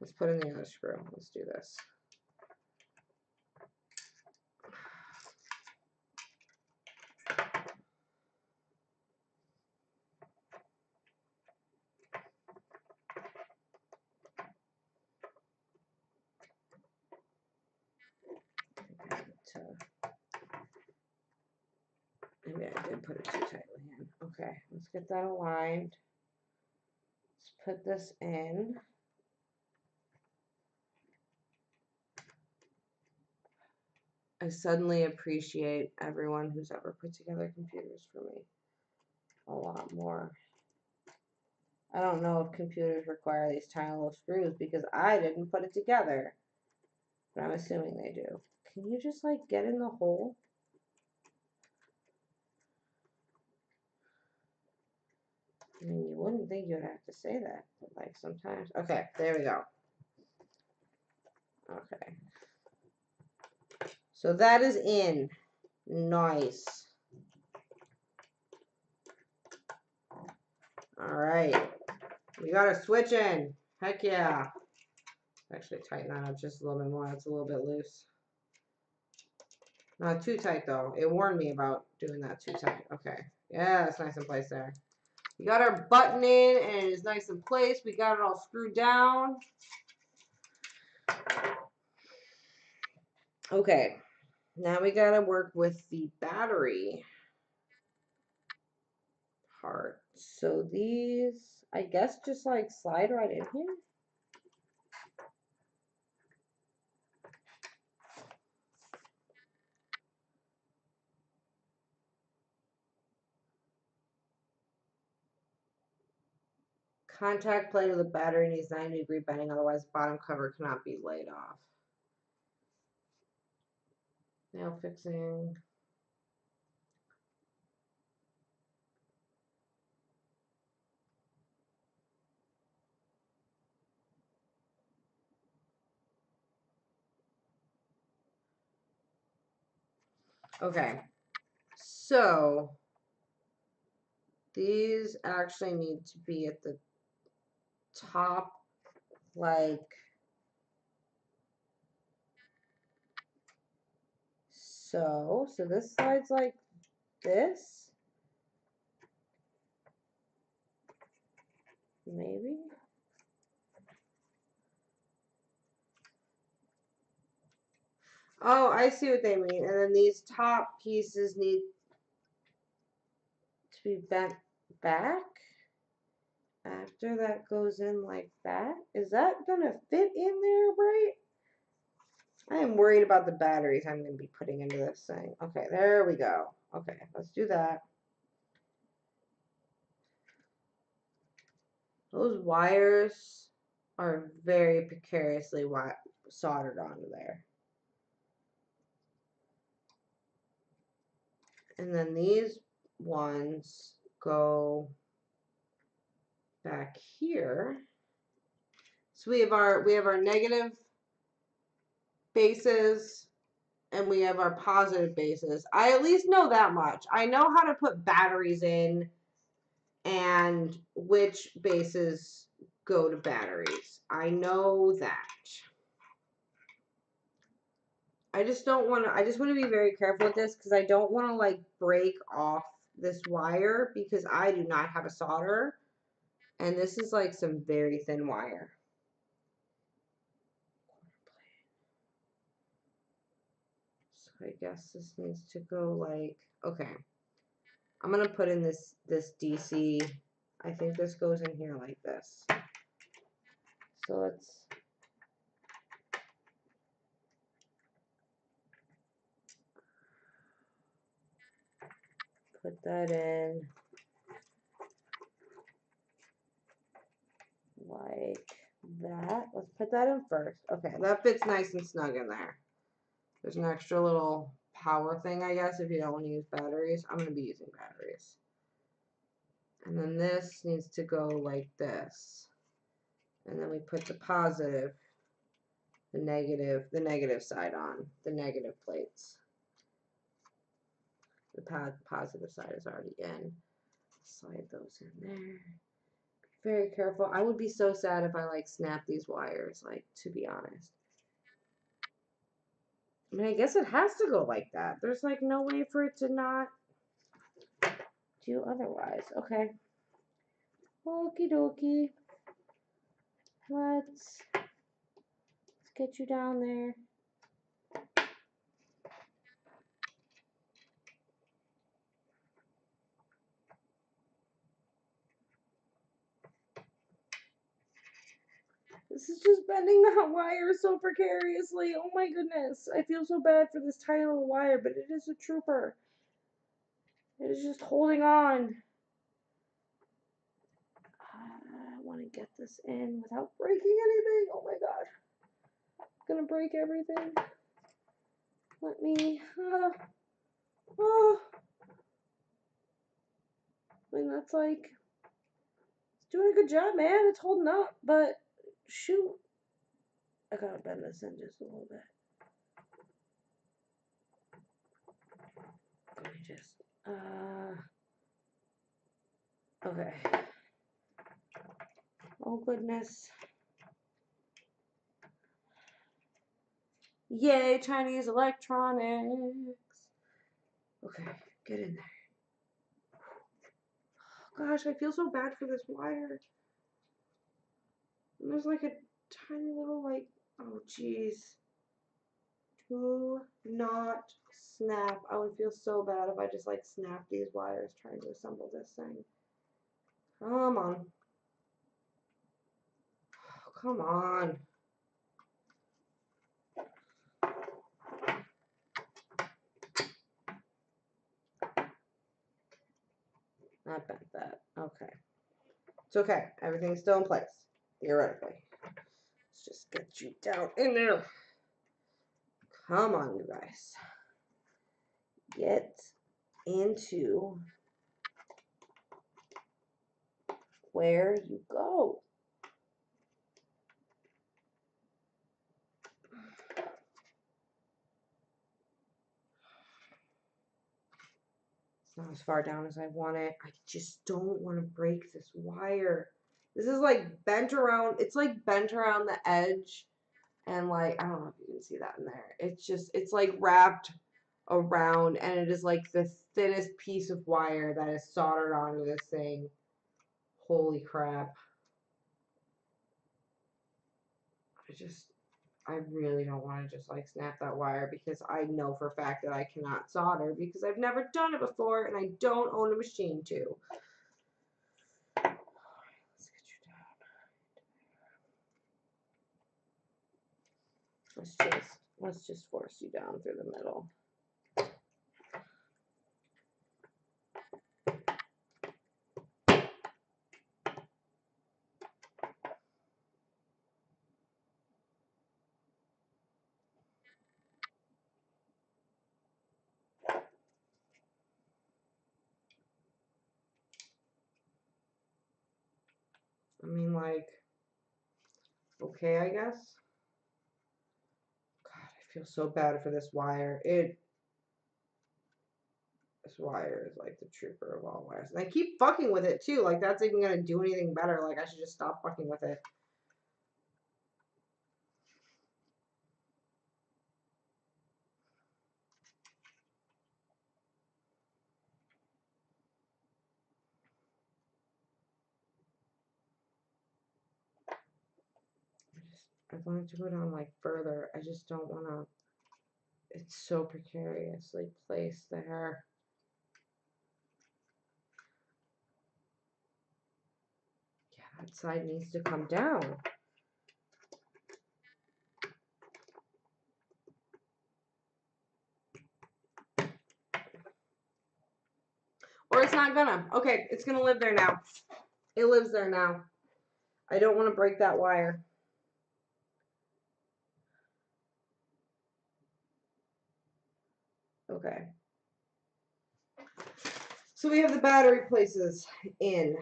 Speaker 1: Let's put in the other screw. Let's do this. Maybe I did put it too tightly in. Okay, let's get that aligned. Let's put this in. I suddenly appreciate everyone who's ever put together computers for me a lot more. I don't know if computers require these tiny little screws because I didn't put it together, but I'm assuming they do. Can you just like get in the hole? I mean, you wouldn't think you'd have to say that, but like sometimes. Okay, there we go. Okay. So that is in. Nice. All right. We got a switch in. Heck yeah. Actually, tighten that up just a little bit more. It's a little bit loose. Not too tight, though. It warned me about doing that too tight. Okay. Yeah, that's nice in place there. We got our button in, and it is nice in place. We got it all screwed down. Okay. Now we got to work with the battery part. So these, I guess, just like slide right in here. Contact plate of the battery needs 90-degree bending, otherwise the bottom cover cannot be laid off. Nail fixing. Okay, so these actually need to be at the top, like so. So this slides like this, maybe. Oh, I see what they mean. And then these top pieces need to be bent back after that goes in like that. Is that gonna fit in there right? I am worried about the batteries I'm going to be putting into this thing. Okay, there we go. Okay, let's do that. Those wires are very precariously soldered onto there. And then these ones go back here. So we have our negative bases and we have our positive bases. I at least know that much. I know how to put batteries in and which bases go to batteries. I know that. I just don't want to, I just want to be very careful with this because I don't want to like break off this wire because I do not have a solder. And this is like some very thin wire. So I guess this needs to go like, okay. I'm going to put in this DC. I think this goes in here like this. So let's put that in like that. Let's put that in first. Okay, that fits nice and snug in there. There's an extra little power thing, I guess, if you don't want to use batteries. I'm going to be using batteries. And then this needs to go like this. And then we put the positive, the negative side on, the negative plates. The positive side is already in. Slide those in there. Be very careful. I would be so sad if I like snap these wires, like, to be honest. I mean, I guess it has to go like that. There's like no way for it to not do otherwise. Okay. Okie dokie. Let's get you down there. This is just bending that wire so precariously. Oh my goodness. I feel so bad for this tiny little wire, but it is a trooper. It is just holding on. I want to get this in without breaking anything. Oh my god. I'm gonna break everything. Let me. I mean, that's like doing a good job, man. It's holding up, but shoot. I gotta bend this in just a little bit. Let me just, okay. Oh, goodness. Yay, Chinese electronics. Okay, get in there. Oh, gosh, I feel so bad for this wire. And there's like a tiny little, like, oh, jeez. Do not snap. I would feel so bad if I just, like, snapped these wires trying to assemble this thing. Come on. Oh, come on. I bent that. Okay. It's okay. Everything's still in place, theoretically. Let's just get you down in there. Come on, you guys. Get into where you go. It's not as far down as I want it. I just don't want to break this wire. This is like bent around. It's like bent around the edge. And like, I don't know if you can see that in there. It's just, it's like wrapped around, and it is like the thinnest piece of wire that is soldered onto this thing. Holy crap. I really don't want to just like snap that wire, because I know for a fact that I cannot solder because I've never done it before and I don't own a machine to. Let's get you down. Let's just force you down through the middle. I mean, like, okay, I guess. God, I feel so bad for this wire. This wire is like the trooper of all wires. And I keep fucking with it too. Like, that's even gonna do anything better. Like, I should just stop fucking with it. I wanted to go down like further. I just don't want to. It's so precariously placed there. Yeah, that side needs to come down. Or it's not gonna. Okay, it's gonna live there now. It lives there now. I don't want to break that wire. Okay. So we have the battery places in.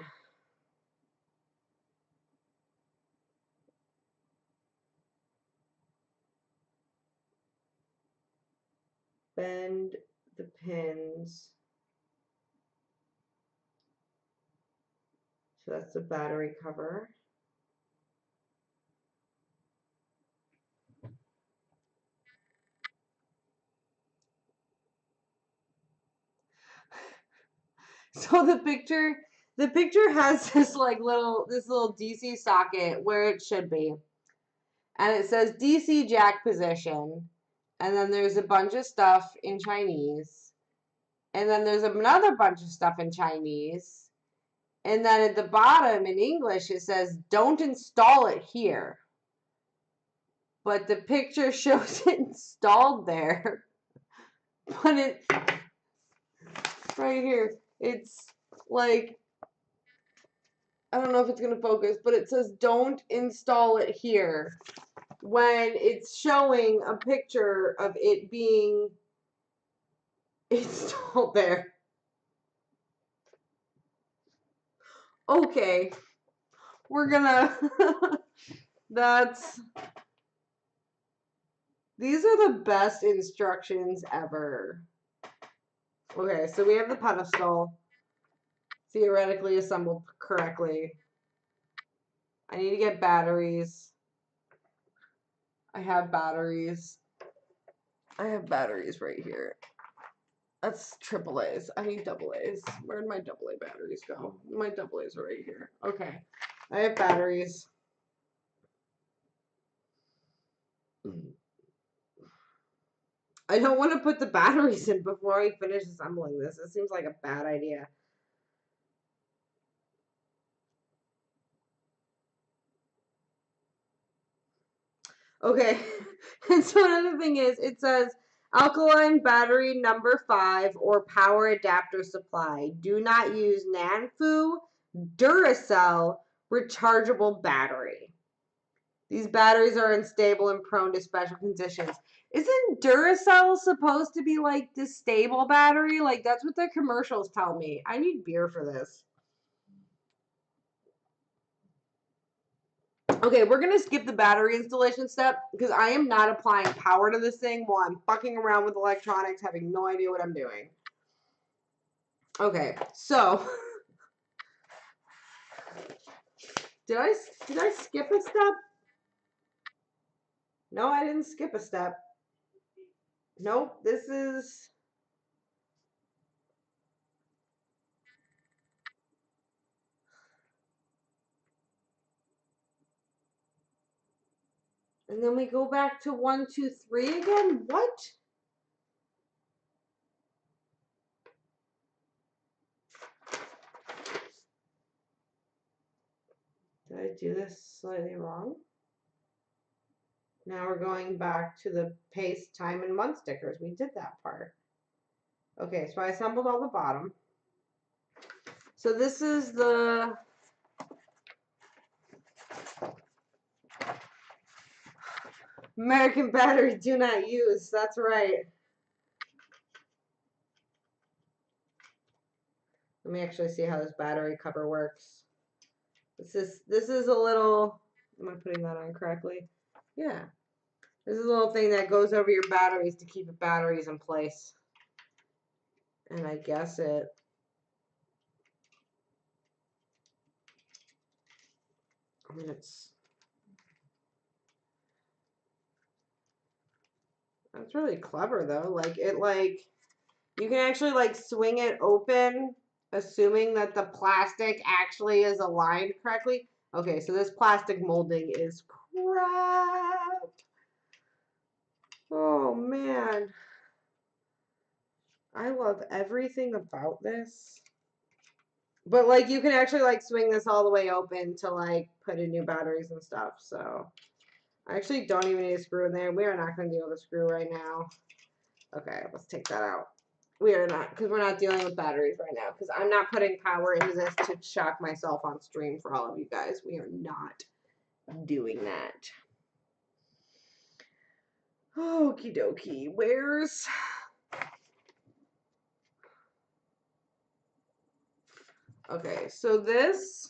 Speaker 1: Bend the pins. So that's the battery cover. So the picture has this little DC socket where it should be. And it says DC jack position. And then there's a bunch of stuff in Chinese. And then there's another bunch of stuff in Chinese. And then at the bottom in English it says don't install it here. But the picture shows it installed there. But it's right here. It's like, I don't know if it's going to focus, but it says don't install it here when it's showing a picture of it being installed there. Okay. we're gonna, these are the best instructions ever. Okay, so we have the pedestal theoretically assembled correctly. I need to get batteries. I have batteries. I have batteries right here. That's triple A's. I need double A's. Where'd my double A batteries go? My double A's are right here. Okay. I have batteries. I don't want to put the batteries in before I finish assembling this. It seems like a bad idea. Okay. And so another thing is, it says alkaline battery number 5 or power adapter supply. Do not use Nanfu Duracell rechargeable battery. These batteries are unstable and prone to special conditions. Isn't Duracell supposed to be like this stable battery? Like, that's what the commercials tell me. I need beer for this. Okay, we're going to skip the battery installation step because I am not applying power to this thing while I'm fucking around with electronics, having no idea what I'm doing. Okay, so did I skip a step? No, I didn't skip a step. Nope, this is... And then we go back to 1, 2, 3 again? What? Did I do this slightly wrong? Now we're going back to the paste, time, and month stickers. We did that part. Okay, so I assembled all the bottom. So this is the... American battery do not use. That's right. Let me actually see how this battery cover works. This is a little... Am I putting that on correctly? Yeah. This is a little thing that goes over your batteries to keep the batteries in place. And I guess it... I mean, it's... That's really clever, though. Like, it, like... You can actually, like, swing it open, assuming that the plastic actually is aligned correctly. Okay, so this plastic molding is crap. Oh, man. I love everything about this. But, like, you can actually, like, swing this all the way open to, like, put in new batteries and stuff. So, I actually don't even need a screw in there. We are not going to deal with a screw right now. Okay, let's take that out. We are not, because we're not dealing with batteries right now, because I'm not putting power into this to shock myself on stream for all of you guys. We are not doing that. Okie dokie. Where's... Okay, so this...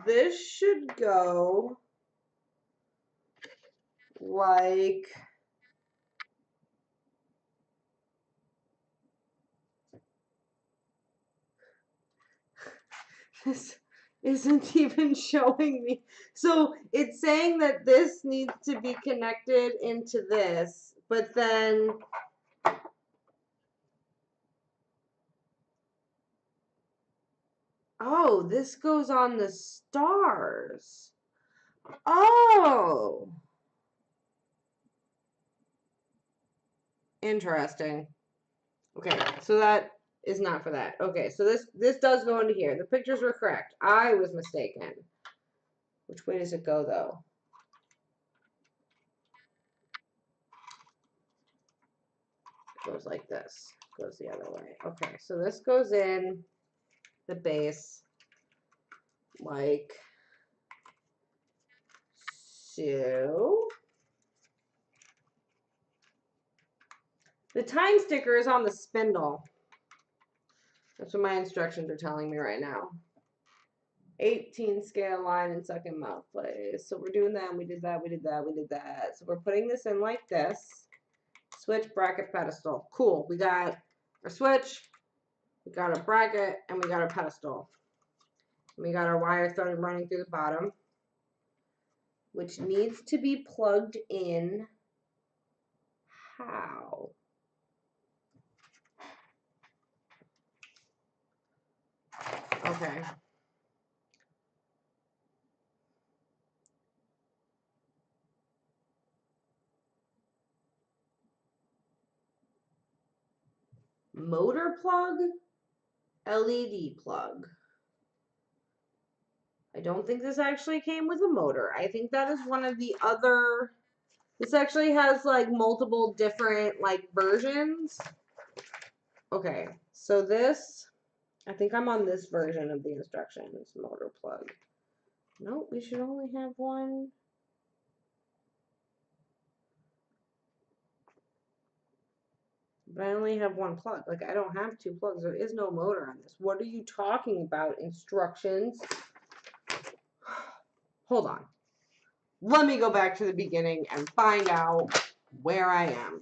Speaker 1: This should go like... This isn't even showing me. So it's saying that this needs to be connected into this, but then... Oh, this goes on the stars. Oh. Interesting. Okay, so that is not for that. Okay, so this does go into here. The pictures were correct. I was mistaken. Which way does it go, though? It goes like this. It goes the other way. Okay, so this goes in the base like so. The time sticker is on the spindle. That's what my instructions are telling me right now. 18 scale line and second mouth place. So we're doing that, and we did that, we did that, we did that. So we're putting this in like this. Switch, bracket, pedestal. Cool. We got our switch, we got our bracket, and we got our pedestal. And we got our wire started running through the bottom, which needs to be plugged in. How? Okay. Motor plug, LED plug. I don't think this actually came with a motor. I think that is one of the other. This actually has like multiple different like versions. Okay, so this, I think I'm on this version of the instructions. Motor plug. Nope, we should only have one. But I only have one plug. Like, I don't have two plugs. There is no motor on this. What are you talking about? Instructions? Hold on. Let me go back to the beginning and find out where I am.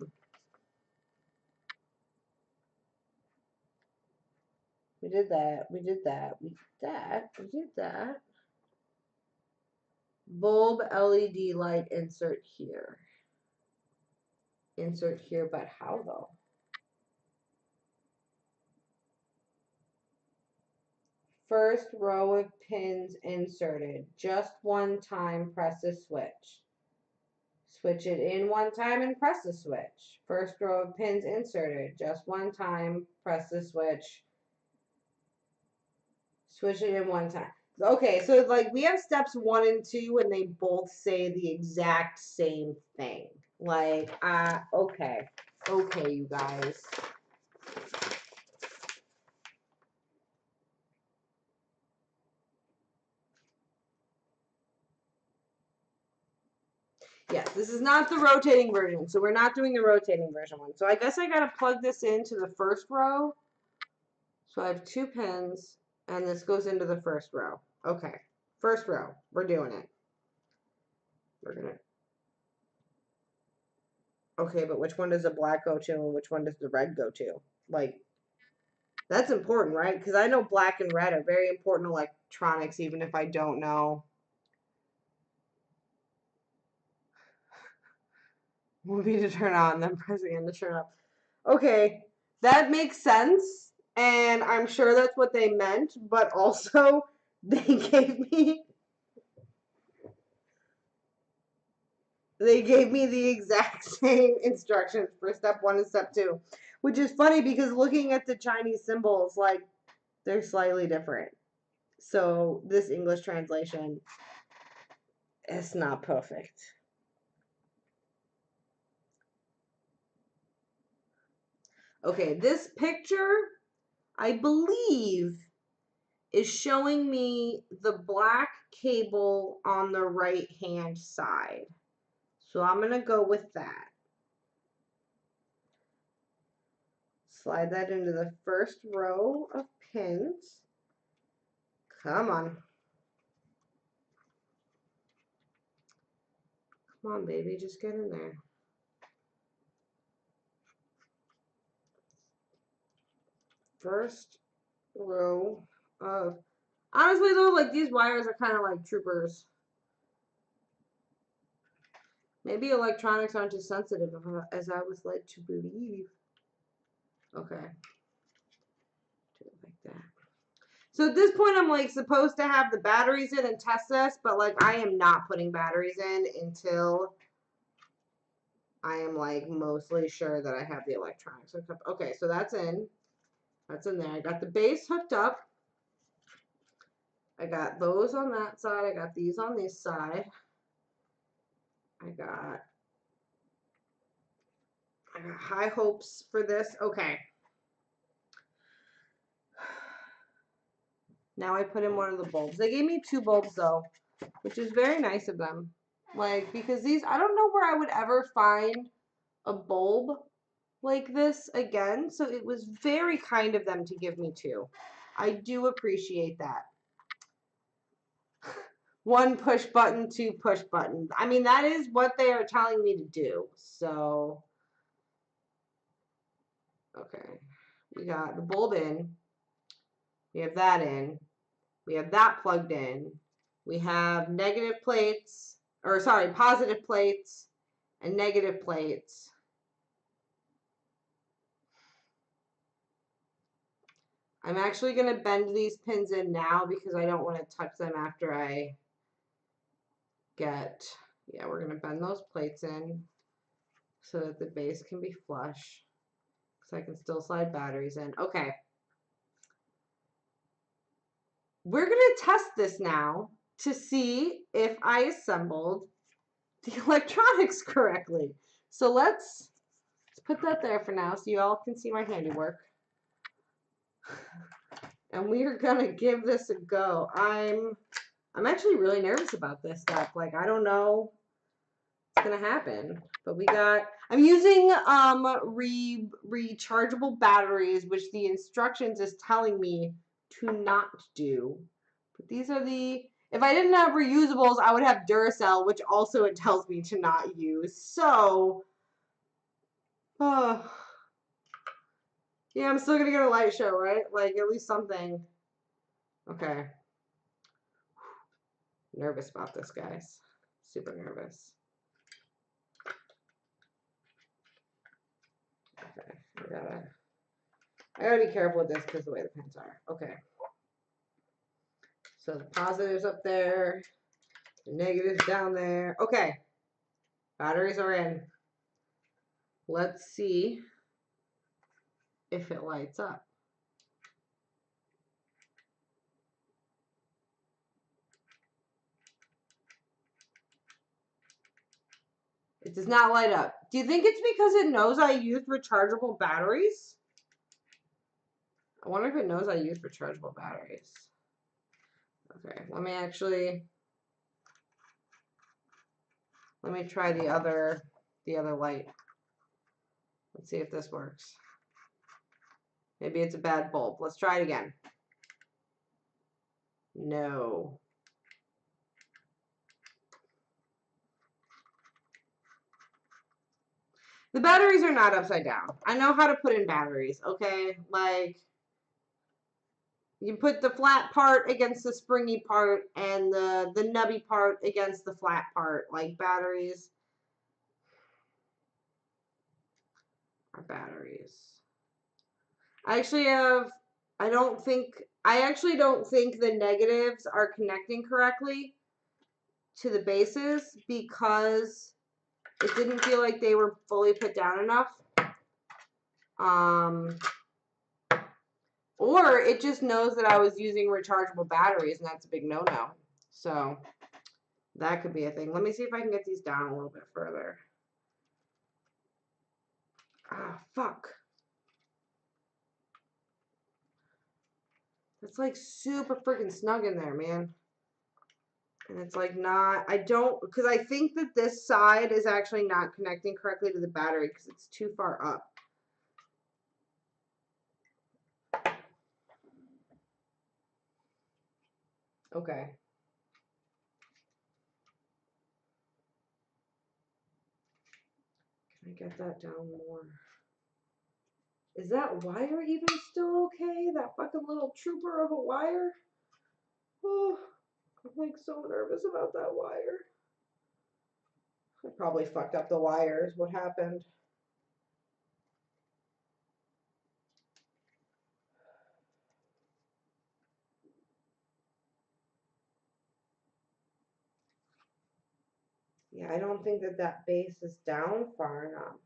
Speaker 1: We did that. We did that. We did that. We did that. Bulb LED light insert here. Insert here, but how though? First row of pins inserted. Just one time, press the switch. Switch it in one time and press the switch. First row of pins inserted. Just one time, press the switch. Switch it in one time. Okay, so like we have steps 1 and 2 and they both say the exact same thing. Like, okay. Okay, you guys. Yes, this is not the rotating version, so we're not doing the rotating version one. So I guess I gotta plug this into the first row. So I have 2 pins, and this goes into the first row. Okay, first row, we're doing it. We're gonna. Okay, but which one does the black go to, and which one does the red go to? Like, that's important, right? Because I know black and red are very important electronics, even if I don't know. Will be to turn on, then press again to turn off. Okay, that makes sense, and I'm sure that's what they meant, but also they gave me the exact same instructions for step 1 and step 2, which is funny because looking at the Chinese symbols, like, they're slightly different. So this English translation is not perfect. Okay, this picture, I believe, is showing me the black cable on the right-hand side. So I'm going to go with that. Slide that into the first row of pins. Come on. Come on, baby, just get in there. First row of... Honestly, though, like, these wires are kind of like troopers. Maybe electronics aren't as sensitive as I was led to believe. Okay. Do it like that. So at this point, I'm like supposed to have the batteries in and test this, but like I am not putting batteries in until I am like mostly sure that I have the electronics hooked up. Okay, so that's in. That's in there. I got the base hooked up. I got those on that side. I got these on this side. I got high hopes for this. Okay. Now I put in one of the bulbs. They gave me 2 bulbs though, which is very nice of them. Like, because these, I don't know where I would ever find a bulb like this again, so it was very kind of them to give me two. I do appreciate that. One push button, two push buttons. I mean, that is what they are telling me to do. So, okay. We got the bulb in. We have that in. We have that plugged in. We have negative plates, or sorry, positive plates and negative plates. I'm actually going to bend these pins in now because I don't want to touch them after I get, yeah, we're going to bend those plates in so that the base can be flush. So I can still slide batteries in. Okay. We're going to test this now to see if I assembled the electronics correctly. So let's put that there for now so you all can see my handiwork. And we are going to give this a go. I'm actually really nervous about this stuff. Like, I don't know what's going to happen. But I'm using rechargeable batteries, which the instructions is telling me to not do. But these are if I didn't have reusables, I would have Duracell, which also it tells me to not use. So, yeah, I'm still going to get a light show, right? Like, at least something. Okay. Nervous about this, guys. Super nervous. Okay, I gotta be careful with this because the way the pins are. Okay. So the positives up there, the negatives down there. Okay. Batteries are in. Let's see if it lights up. It does not light up. Do you think it's because it knows I used rechargeable batteries? I wonder if it knows I used rechargeable batteries. Okay, let me try the other light. Let's see if this works. Maybe it's a bad bulb. Let's try it again. No. The batteries are not upside down. I know how to put in batteries, okay? Like, you put the flat part against the springy part and the nubby part against the flat part. Like, batteries are batteries. I actually don't think the negatives are connecting correctly to the bases because it didn't feel like they were fully put down enough. Or it just knows that I was using rechargeable batteries, and that's a big no-no. So that could be a thing. Let me see if I can get these down a little bit further. Ah, fuck. It's like super freaking snug in there, man. And it's like not, because I think that this side is actually not connecting correctly to the battery because it's too far up. Okay. Can I get that down more? Is that wire even still okay? That fucking little trooper of a wire? Oh, I'm like so nervous about that wire. I probably fucked up the wires. What happened? Yeah, I don't think that base is down far enough.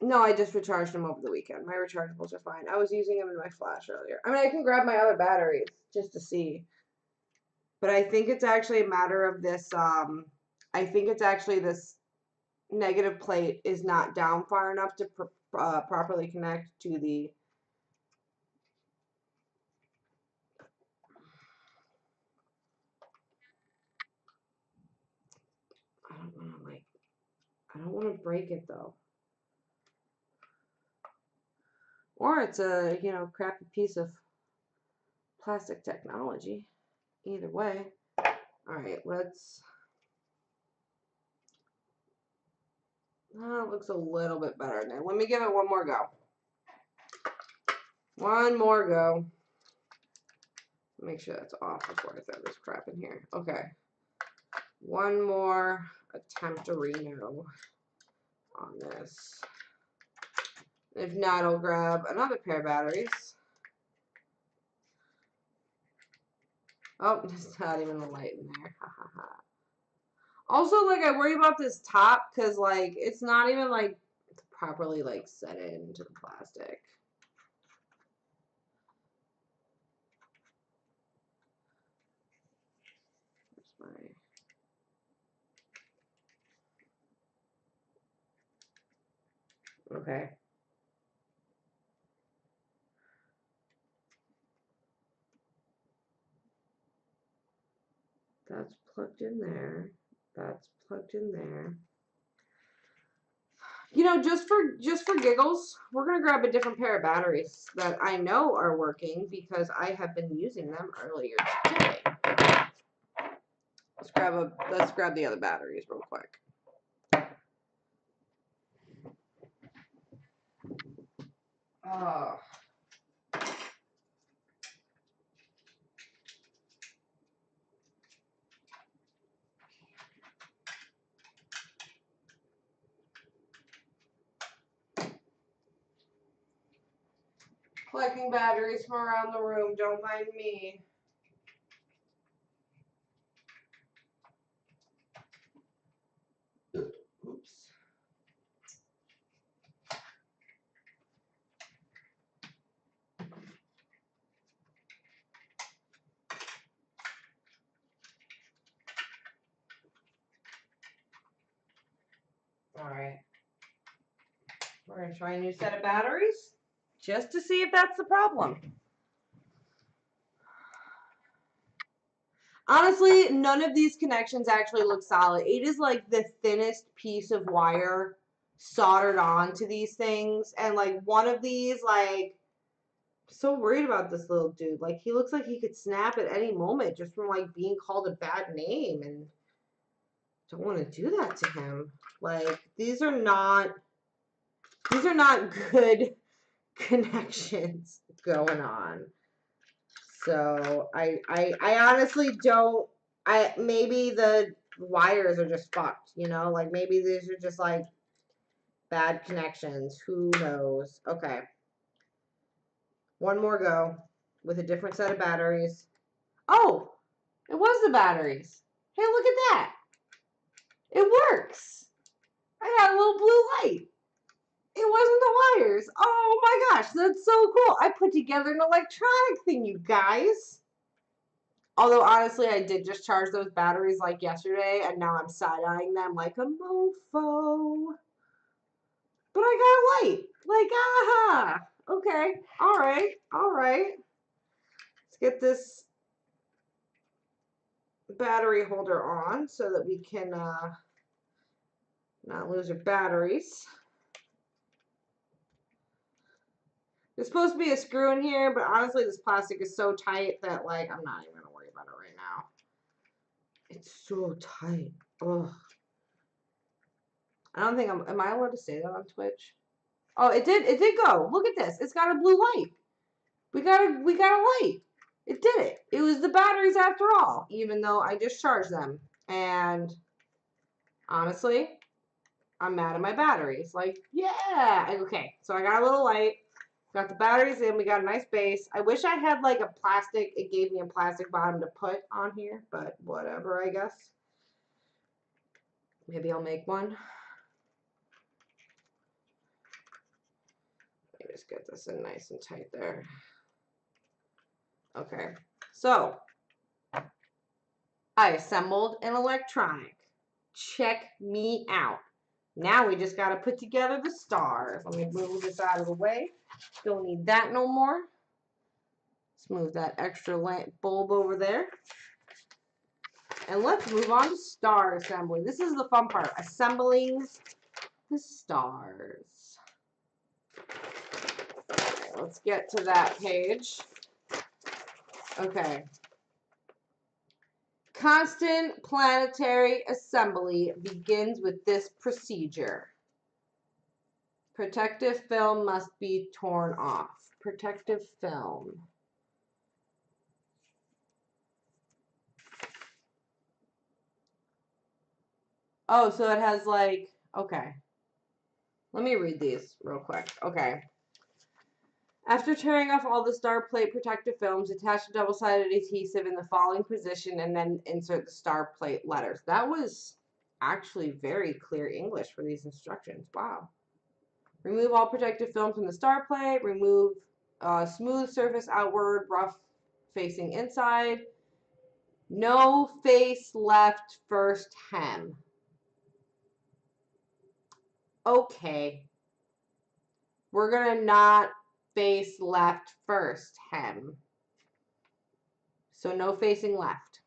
Speaker 1: No, I just recharged them over the weekend. My rechargeables are fine. I was using them in my flash earlier. I mean, I can grab my other batteries just to see. But I think it's actually a matter of this, I think it's actually this negative plate is not down far enough to properly connect to the... I don't want to break it though. Or it's a, you know, crappy piece of plastic technology. Either way. Alright, let's... Oh, it looks a little bit better now. Let me give it one more go. One more go. Make sure that's off before I throw this crap in here. Okay. One more attempt to reno on this. If not, I'll grab another pair of batteries. Oh, there's not even a light in there. Ha ha ha. Also, like, I worry about this top because, like, it's not even, like, properly, like, set into the plastic. Where's my... Okay. That's plugged in there. That's plugged in there. You know, just for giggles, we're gonna grab a different pair of batteries that I know are working because I have been using them earlier today. Let's grab the other batteries real quick. Oh. Collecting batteries from around the room, don't mind me. Oops. All right. We're going to try a new set of batteries just to see if that's the problem. Honestly, none of these connections actually look solid. It is like the thinnest piece of wire soldered onto these things. And like one of these, like, I'm so worried about this little dude. Like, he looks like he could snap at any moment just from like being called a bad name. And don't want to do that to him. Like, these are not good connections going on. So I honestly don't. Maybe the wires are just fucked, you know, like maybe these are just like bad connections. Who knows? Okay, one more go with a different set of batteries. Oh, it was the batteries. Hey, look at that. It works. I got a little blue light. It wasn't the wires. Oh my gosh, that's so cool. I put together an electronic thing, you guys. Although, honestly, I did just charge those batteries like yesterday, and now I'm side-eyeing them like a mofo. But I got a light. Like, aha. Okay. All right. All right. Let's get this battery holder on so that we can not lose our batteries. There's supposed to be a screw in here, but honestly, this plastic is so tight that, like, I'm not even going to worry about it right now. It's so tight. Ugh. I don't think am I allowed to say that on Twitch? Oh, it did go. Look at this. It's got a blue light. We got a light. It did it. It was the batteries after all, even though I just charged them. And honestly, I'm mad at my batteries. Like, yeah. Okay, so I got a little light. Got the batteries in. We got a nice base. I wish I had like a plastic. It gave me a plastic bottom to put on here, but whatever, I guess. Maybe I'll make one. Let me just get this in nice and tight there. Okay, so I assembled an electronic. Check me out. Now we just got to put together the stars. Let me move this out of the way. Don't need that no more. Let's move that extra lamp bulb over there. And let's move on to star assembly. This is the fun part. Assembling the stars. Okay, let's get to that page. Okay. Constant planetary assembly begins with this procedure. Protective film must be torn off. Protective film. Oh, so it has like, okay. Let me read these real quick. Okay. After tearing off all the star plate protective films, attach a double-sided adhesive in the following position and then insert the star plate letters. That was actually very clear English for these instructions. Wow. Remove all protective film from the star plate. Remove smooth surface outward, rough facing inside. No face left first hem. Okay. We're going to not face left first hem. So no facing left.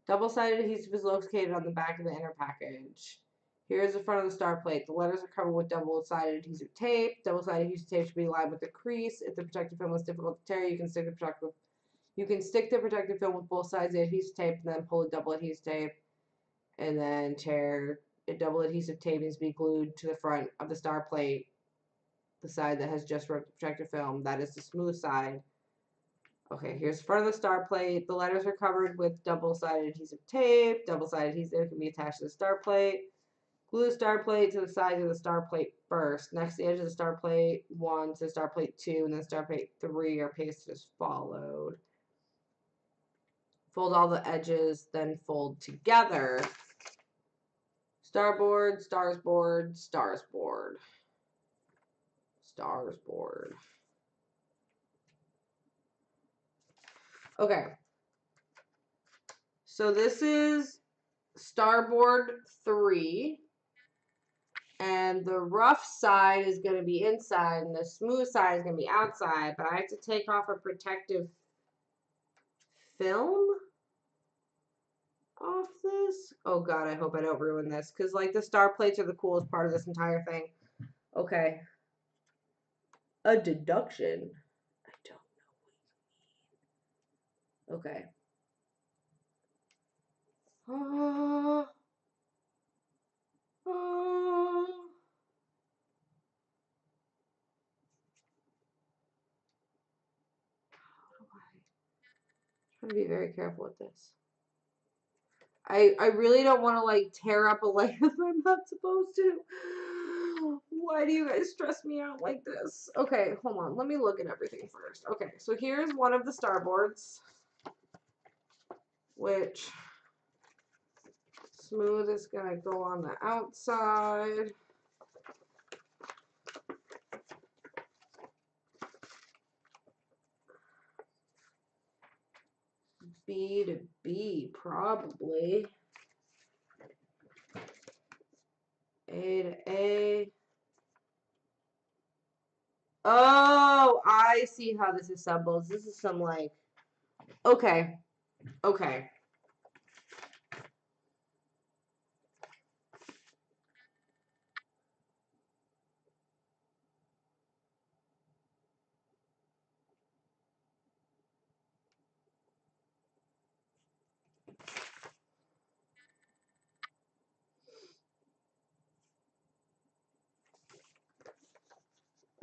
Speaker 1: Double-sided adhesive is located on the back of the inner package. Here's the front of the star plate. The letters are covered with double-sided adhesive tape. Double-sided adhesive tape should be lined with a crease. If the protective film is difficult to tear, you can stick the protective film with both sides of the adhesive tape and then pull a double adhesive tape and then tear. A double adhesive tape needs to be glued to the front of the star plate, the side that has just ripped the protective film. That is the smooth side. Okay, here's the front of the star plate. The letters are covered with double-sided adhesive tape. Double-sided adhesive can be attached to the star plate. Glue the star plate to the sides of the star plate first. Next, the edge of the star plate 1 to star plate 2, and then star plate 3 are pasted as followed. Fold all the edges, then fold together. Starboard, starsboard, starsboard. Starsboard. Okay. So this is starboard 3. And the rough side is going to be inside, and the smooth side is going to be outside. But I have to take off a protective film off this. Oh, God, I hope I don't ruin this. Because, like, the star plates are the coolest part of this entire thing. Okay. A deduction. I don't know what you mean. Okay. I'm trying to be very careful with this. I really don't want to like tear up a layer if I'm not supposed to. Why do you guys stress me out like this? Okay, hold on. Let me look at everything first. Okay, so here's one of the starboards, which smooth is going to go on the outside. B to B, probably. A to A. Oh, I see how this assembles. This is some like, okay, okay.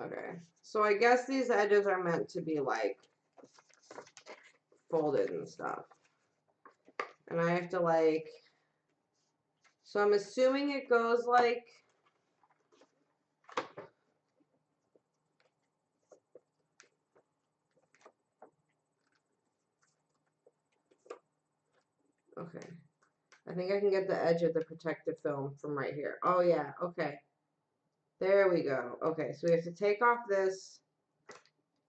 Speaker 1: Okay, so I guess these edges are meant to be like folded and stuff. And I have to like, so I'm assuming it goes like, okay. I think I can get the edge of the protective film from right here. Oh yeah, okay. There we go. Okay, so we have to take off this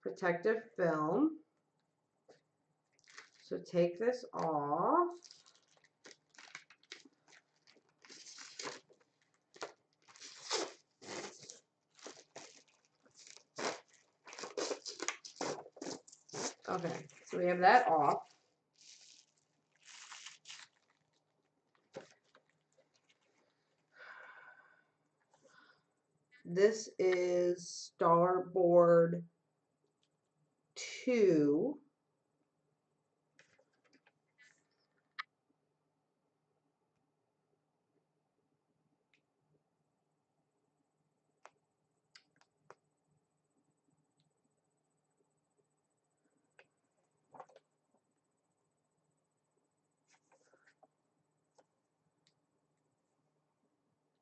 Speaker 1: protective film. So take this off. Okay, so we have that off. This is starboard 2.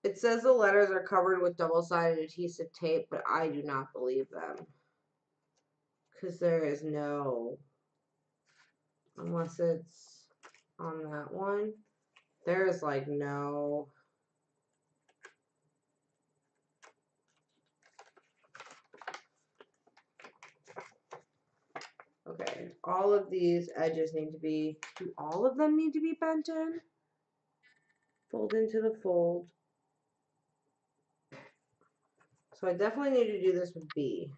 Speaker 1: It says the letters are covered with double-sided adhesive tape, but I do not believe them. Because there is no, unless it's on that one, there is like no. Okay, all of these edges need to be, do all of them need to be bent in? Fold into the fold. So I definitely need to do this with B.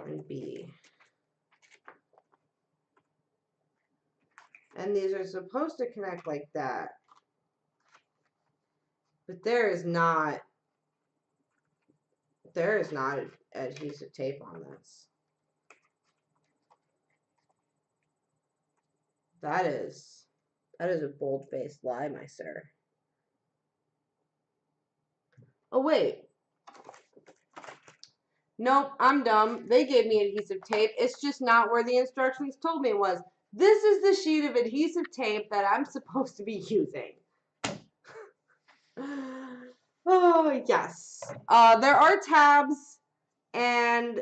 Speaker 1: And B. And these are supposed to connect like that. But there is not adhesive tape on this. That is a bold-faced lie, my sir. Oh, wait. Nope, I'm dumb. They gave me adhesive tape. It's just not where the instructions told me it was. This is the sheet of adhesive tape that I'm supposed to be using. Oh, yes. There are tabs, and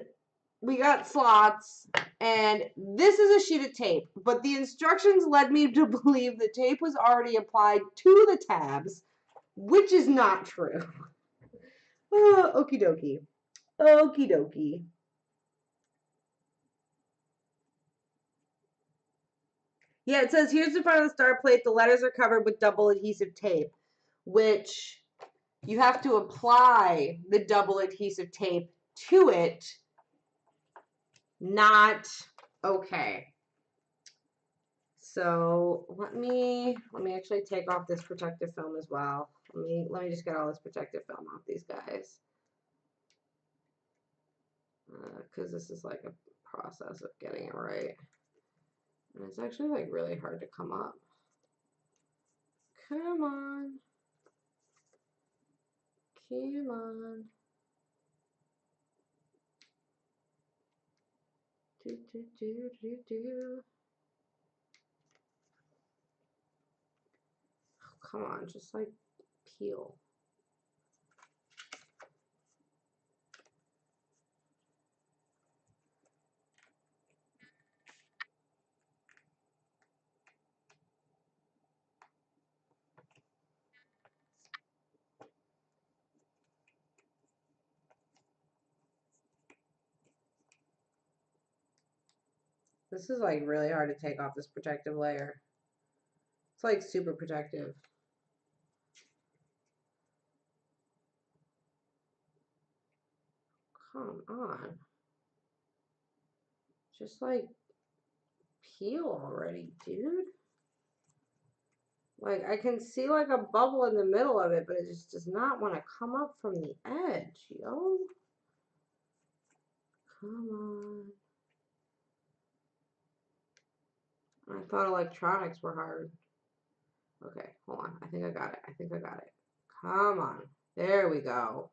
Speaker 1: we got slots, and this is a sheet of tape, but the instructions led me to believe the tape was already applied to the tabs, which is not true. Okie dokie. Okie dokie. Yeah, it says here's the front of the star plate. The letters are covered with double adhesive tape, which you have to apply the double adhesive tape to it. Not okay. So let me actually take off this protective film as well. Let me just get all this protective film off these guys, because this is like a process of getting it right, and it's actually like really hard to come up. Come on. Come on. Do, do, do, do, do. Oh, come on, just like peel. This is like really hard to take off this protective layer. It's like super protective. Come on. Just like peel already, dude. Like I can see like a bubble in the middle of it, but it just does not want to come up from the edge, yo. Come on. I thought electronics were hard. Okay, hold on. I think I got it. I think I got it. Come on. There we go.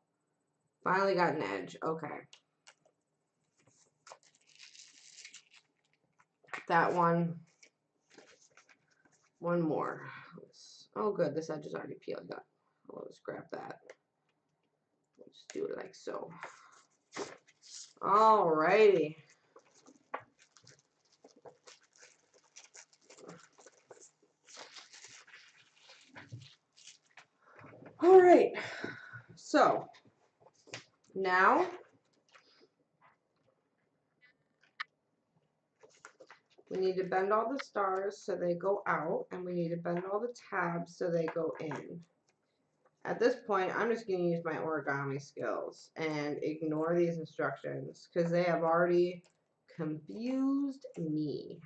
Speaker 1: Finally got an edge. Okay. That one. One more. Oh, good. This edge is already peeled up. Let's grab that. Let's do it like so. Alrighty. All right. So now we need to bend all the stars so they go out, and we need to bend all the tabs so they go in. At this point, I'm just going to use my origami skills and ignore these instructions because they have already confused me.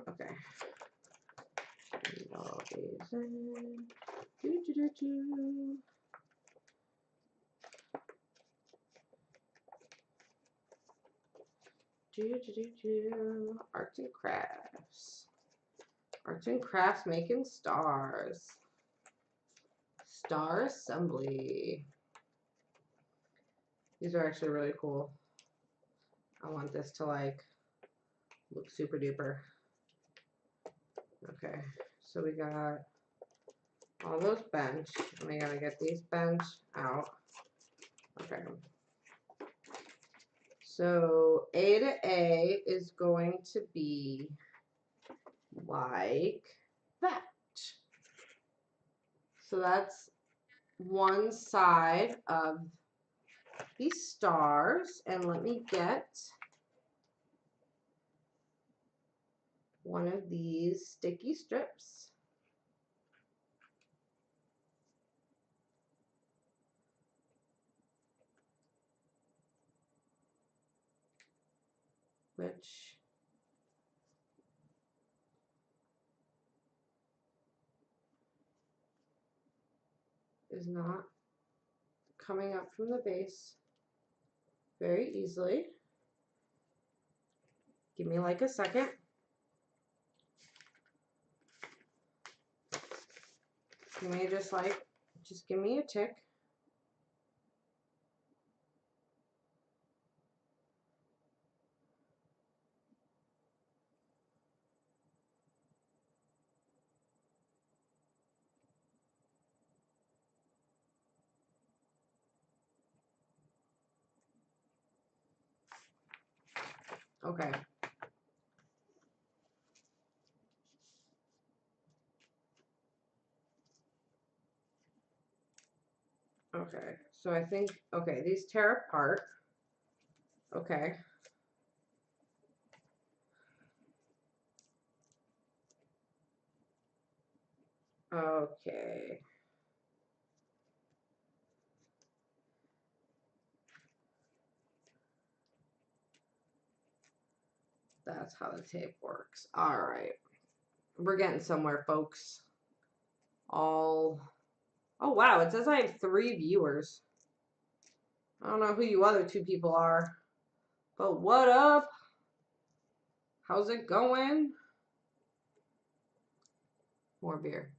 Speaker 1: Okay. All these in. Do, do, do, do. Arts and crafts. Arts and crafts making stars. Star assembly. These are actually really cool. I want this to like look super duper. Okay, so we got all those bench, and we gotta get these bench out. Okay. So A to A is going to be like that. So that's one side of these stars, and let me get one of these sticky strips. Which is not coming up from the base very easily. Give me like a second. Give me just give me a tick. Okay. Okay, so I think, okay, these tear apart. Okay. Okay. That's how the tape works. All right. We're getting somewhere, folks. Oh, wow. It says I have 3 viewers. I don't know who you other 2 people are. But what up? How's it going? More beer.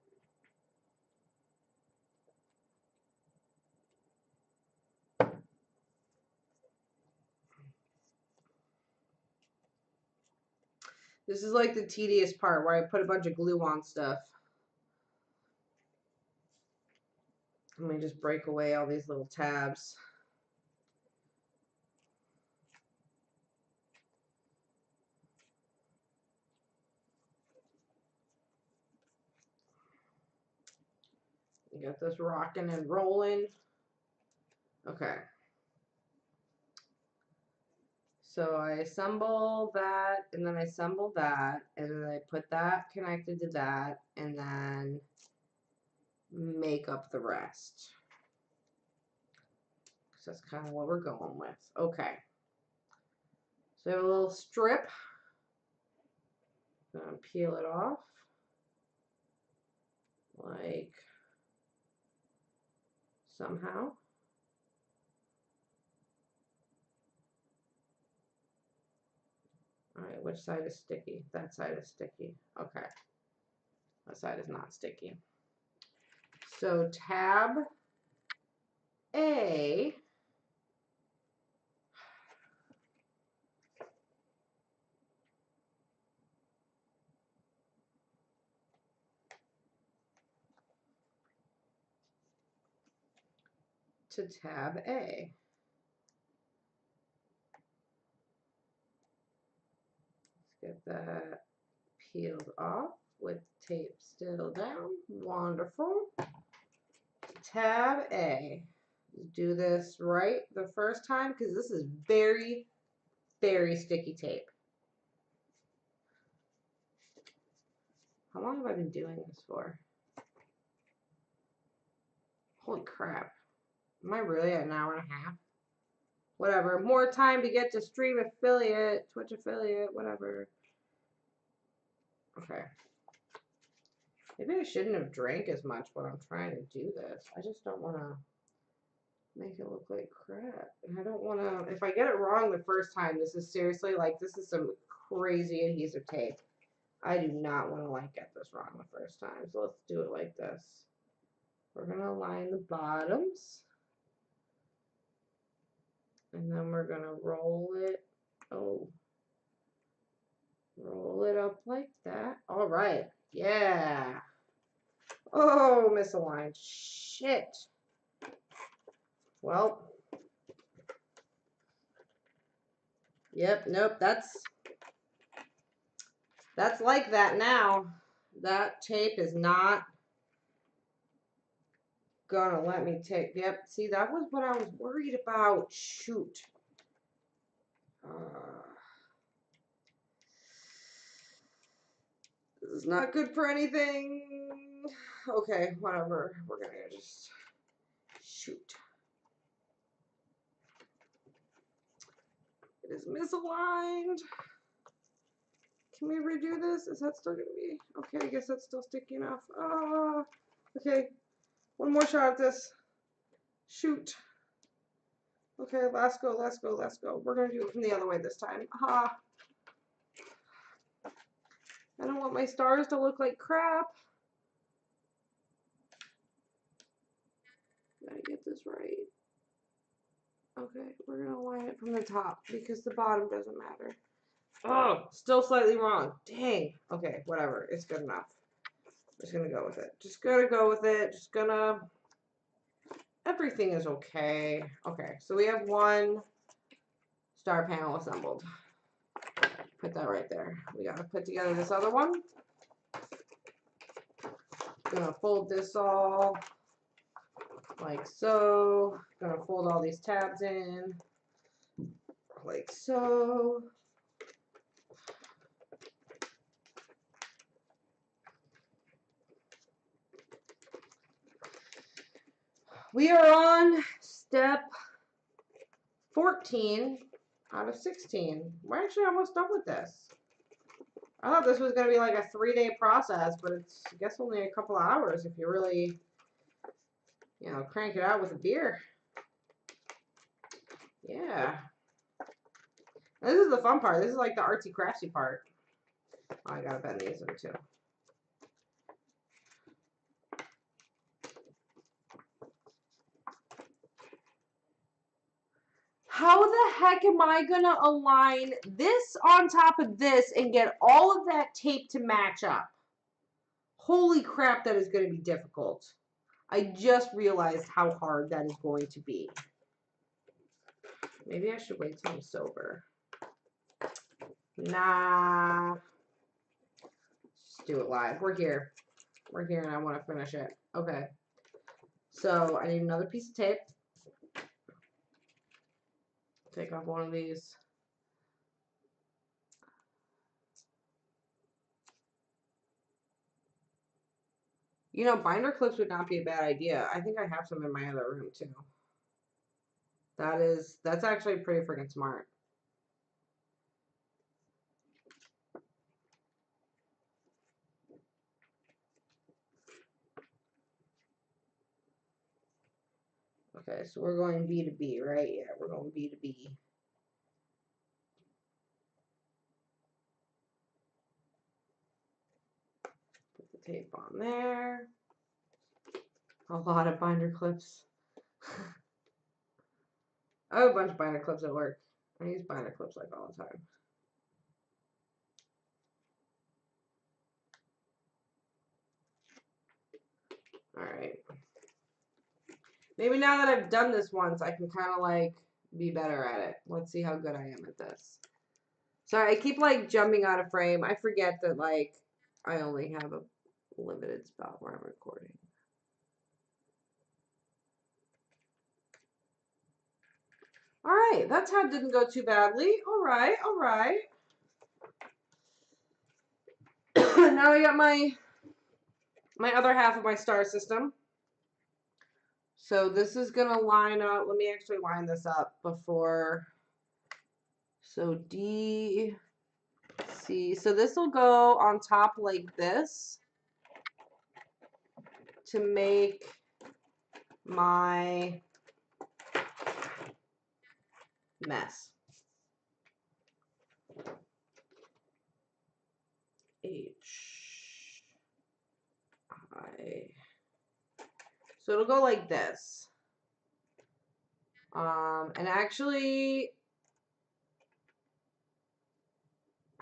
Speaker 1: This is like the tedious part where I put a bunch of glue on stuff. Let me just break away all these little tabs. You got this rocking and rolling. Okay. So I assemble that, and then I assemble that, and then I put that connected to that, and then make up the rest. So that's kind of what we're going with. Okay. So I have a little strip. I'm going to peel it off. Like somehow. All right, which side is sticky? That side is sticky. Okay. That side is not sticky. So tab A. To tab A. Let's get that peeled off with tape still down. Wonderful. Tab A. Do this right the first time because this is very, very sticky tape. How long have I been doing this for? Holy crap. Am I really at an hour and a half? Whatever. More time to get to stream affiliate, Twitch affiliate, whatever. Okay. Maybe I shouldn't have drank as much when I'm trying to do this. I just don't want to make it look like crap. And I don't want to, if I get it wrong the first time, this is seriously, like, this is some crazy adhesive tape. I do not want to, like, get this wrong the first time. So let's do it like this. We're going to line the bottoms. And then we're going to roll it. Oh. Roll it up like that. All right. Yeah. Oh, misaligned. Shit. Well. Yep, nope, that's like that now. That tape is not gonna let me take. Yep, see, that was what I was worried about. Shoot. This is not good for anything. Okay, whatever. We're gonna just shoot. It is misaligned. Can we redo this? Is that still gonna be okay? I guess that's still sticky enough. Okay. One more shot at this. Shoot. Okay, last go, last go, last go. We're gonna do it from the other way this time. Aha. I don't want my stars to look like crap. Gotta get this right. Okay, we're gonna line it from the top because the bottom doesn't matter. Oh, still slightly wrong. Dang. Okay, whatever. It's good enough. Just gonna go with it. Just gonna go with it. Just gonna... Everything is okay. Okay, so we have one star panel assembled. Put that right there. We gotta put together this other one. Gonna fold this all like so. Gonna fold all these tabs in like so. We are on step 14 out of 16. We're actually almost done with this. I thought this was going to be like a 3-day process, but it's, I guess, only a couple of hours if you really, you know, crank it out with a beer. Yeah. This is the fun part. This is like the artsy craftsy part. Oh, I gotta bend these in too. How the heck am I gonna align this on top of this and get all of that tape to match up? Holy crap, that is gonna be difficult. I just realized how hard that is going to be. Maybe I should wait till I'm sober. Nah. Just do it live. We're here. We're here and I want to finish it. Okay. So I need another piece of tape. Take off one of these. You know, binder clips would not be a bad idea. I think I have some in my other room too. That's actually pretty freaking smart. Okay, so we're going B to B, right? Yeah, we're going B to B. Put the tape on there. A lot of binder clips. I have a bunch of binder clips at work. I use binder clips like all the time. Alright. Maybe now that I've done this once, I can kind of like be better at it. Let's see how good I am at this. Sorry, I keep like jumping out of frame. I forget that like I only have a limited spot where I'm recording. Alright, that tab didn't go too badly. Alright, alright. Now I got my other half of my star system. So this is going to line up. Let me actually line this up before. So D, C. So this will go on top like this. to make my mess. So it'll go like this. And actually,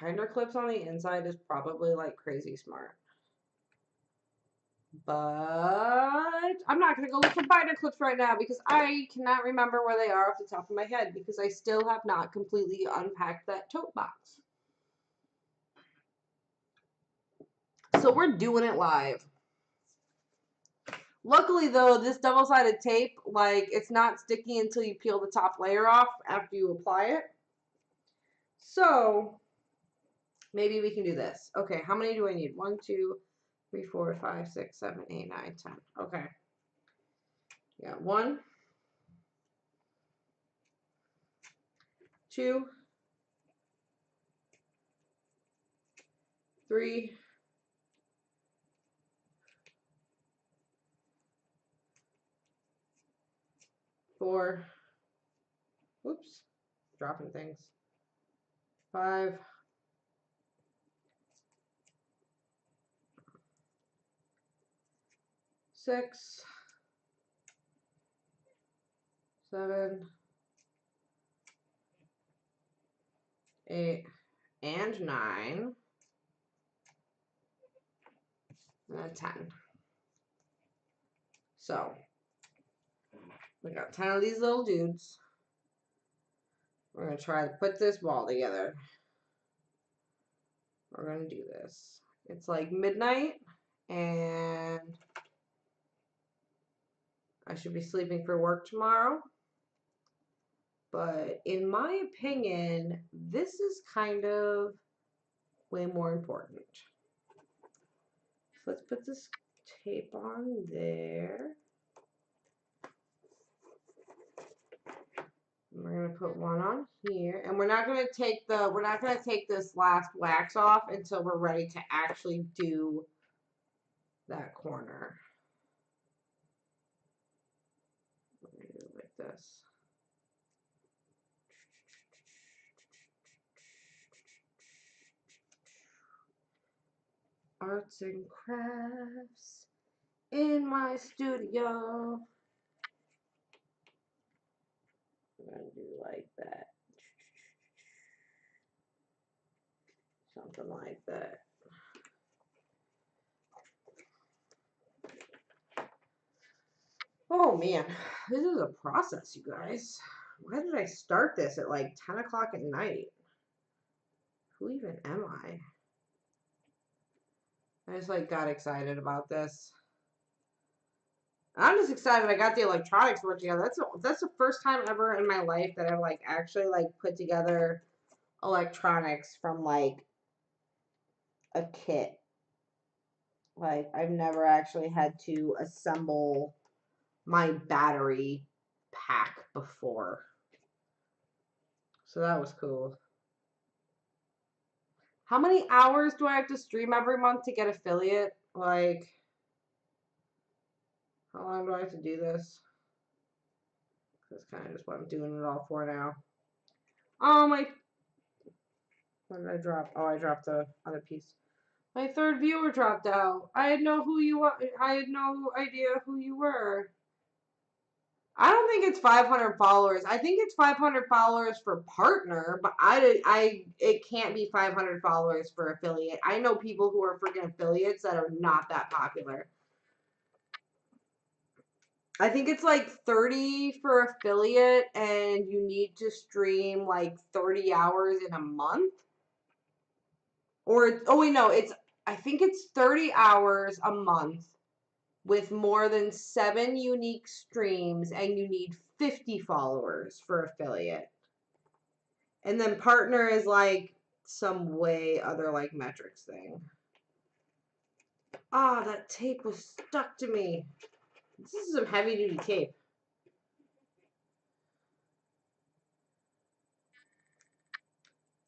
Speaker 1: binder clips on the inside is probably like crazy smart. But I'm not going to go look for binder clips right now because I cannot remember where they are off the top of my head because I still have not completely unpacked that tote box. So we're doing it live. Luckily though, this double-sided tape, like, it's not sticky until you peel the top layer off after you apply it. So maybe we can do this. Okay, how many do I need? 1, 2, 3, 4, 5, 6, 7, 8, 9, 10. Okay. Yeah, 1, 2, 3, 4, oops, dropping things, 5, 6, 7, 8, and 9, and 10. So we got 10 of these little dudes. We're going to try to put this ball together. We're going to do this. It's like midnight, and I should be sleeping for work tomorrow. But in my opinion, this is kind of way more important. So let's put this tape on there. We're gonna put one on here, and we're not gonna take this last wax off until we're ready to actually do that corner. We're gonna do it like this. Arts and crafts in my studio. I'm gonna do like that. Something like that. Oh man, this is a process, you guys. Why did I start this at like 10 o'clock at night? Who even am I? I just like got excited about this. I'm just excited I got the electronics work together. That's the first time ever in my life that I've like actually like put together electronics from like a kit. Like I've never actually had to assemble my battery pack before. So that was cool. How many hours do I have to stream every month to get affiliate? Like, how long do I have to do this? That's kind of just what I'm doing it all for now. Oh, my... What did I drop? Oh, I dropped the other piece. My third viewer dropped out. I had no idea who you were. I don't think it's 500 followers. I think it's 500 followers for partner, but it can't be 500 followers for affiliate. I know people who are freaking affiliates that are not that popular. I think it's like 30 for affiliate, and you need to stream like 30 hours in a month. Or, oh wait, no, I think it's 30 hours a month with more than 7 unique streams, and you need 50 followers for affiliate. And then partner is like some way other like metrics thing. Ah, that tape was stuck to me. This is some heavy duty tape.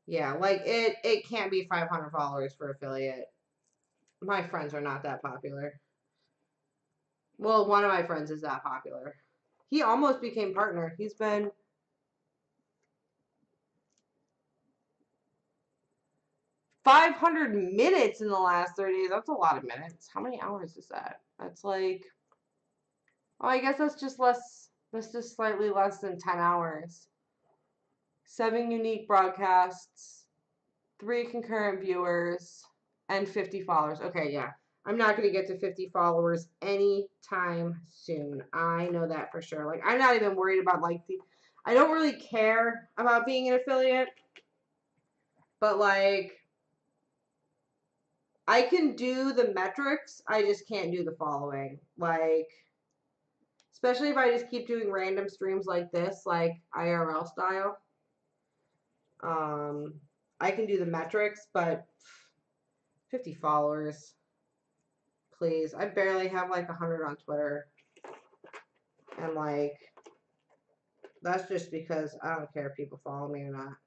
Speaker 1: Yeah, like it can't be 500 followers for affiliate. My friends are not that popular. Well, one of my friends is that popular. He almost became partner. He's been 500 minutes in the last 30 days. That's a lot of minutes. How many hours is that? That's like, oh, I guess that's just slightly less than 10 hours. 7 unique broadcasts, 3 concurrent viewers, and 50 followers. Okay, yeah. I'm not going to get to 50 followers anytime soon. I know that for sure. Like, I'm not even worried about, like, I don't really care about being an affiliate. But, like, I can do the metrics. I just can't do the following. Like, especially if I just keep doing random streams like this, like IRL style. I can do the metrics, but 50 followers. Please. I barely have like 100 on Twitter. And like, that's just because I don't care if people follow me or not.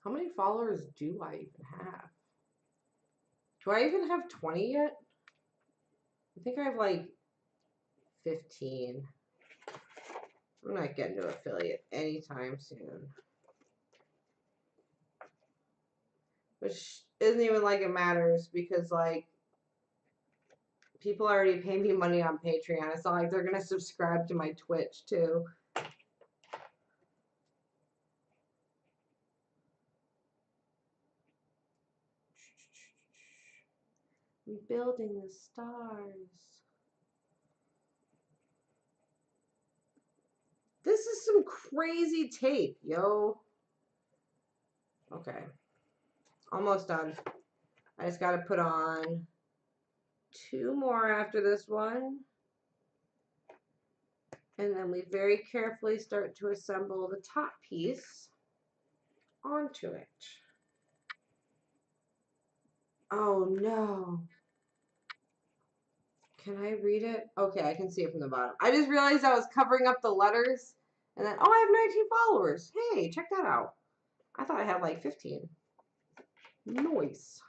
Speaker 1: How many followers do I even have? Do I even have 20 yet? I think I have like 15. I'm not getting to affiliate anytime soon. Which isn't even like it matters because like people already pay me money on Patreon. It's not like they're gonna subscribe to my Twitch too. I'm building the stars. This is some crazy tape, yo. Okay. Almost done. I just gotta put on 2 more after this one. And then we very carefully start to assemble the top piece onto it. Oh no. Can I read it? Okay, I can see it from the bottom. I just realized I was covering up the letters. And then, oh, I have 19 followers. Hey, check that out. I thought I had like 15. Nice.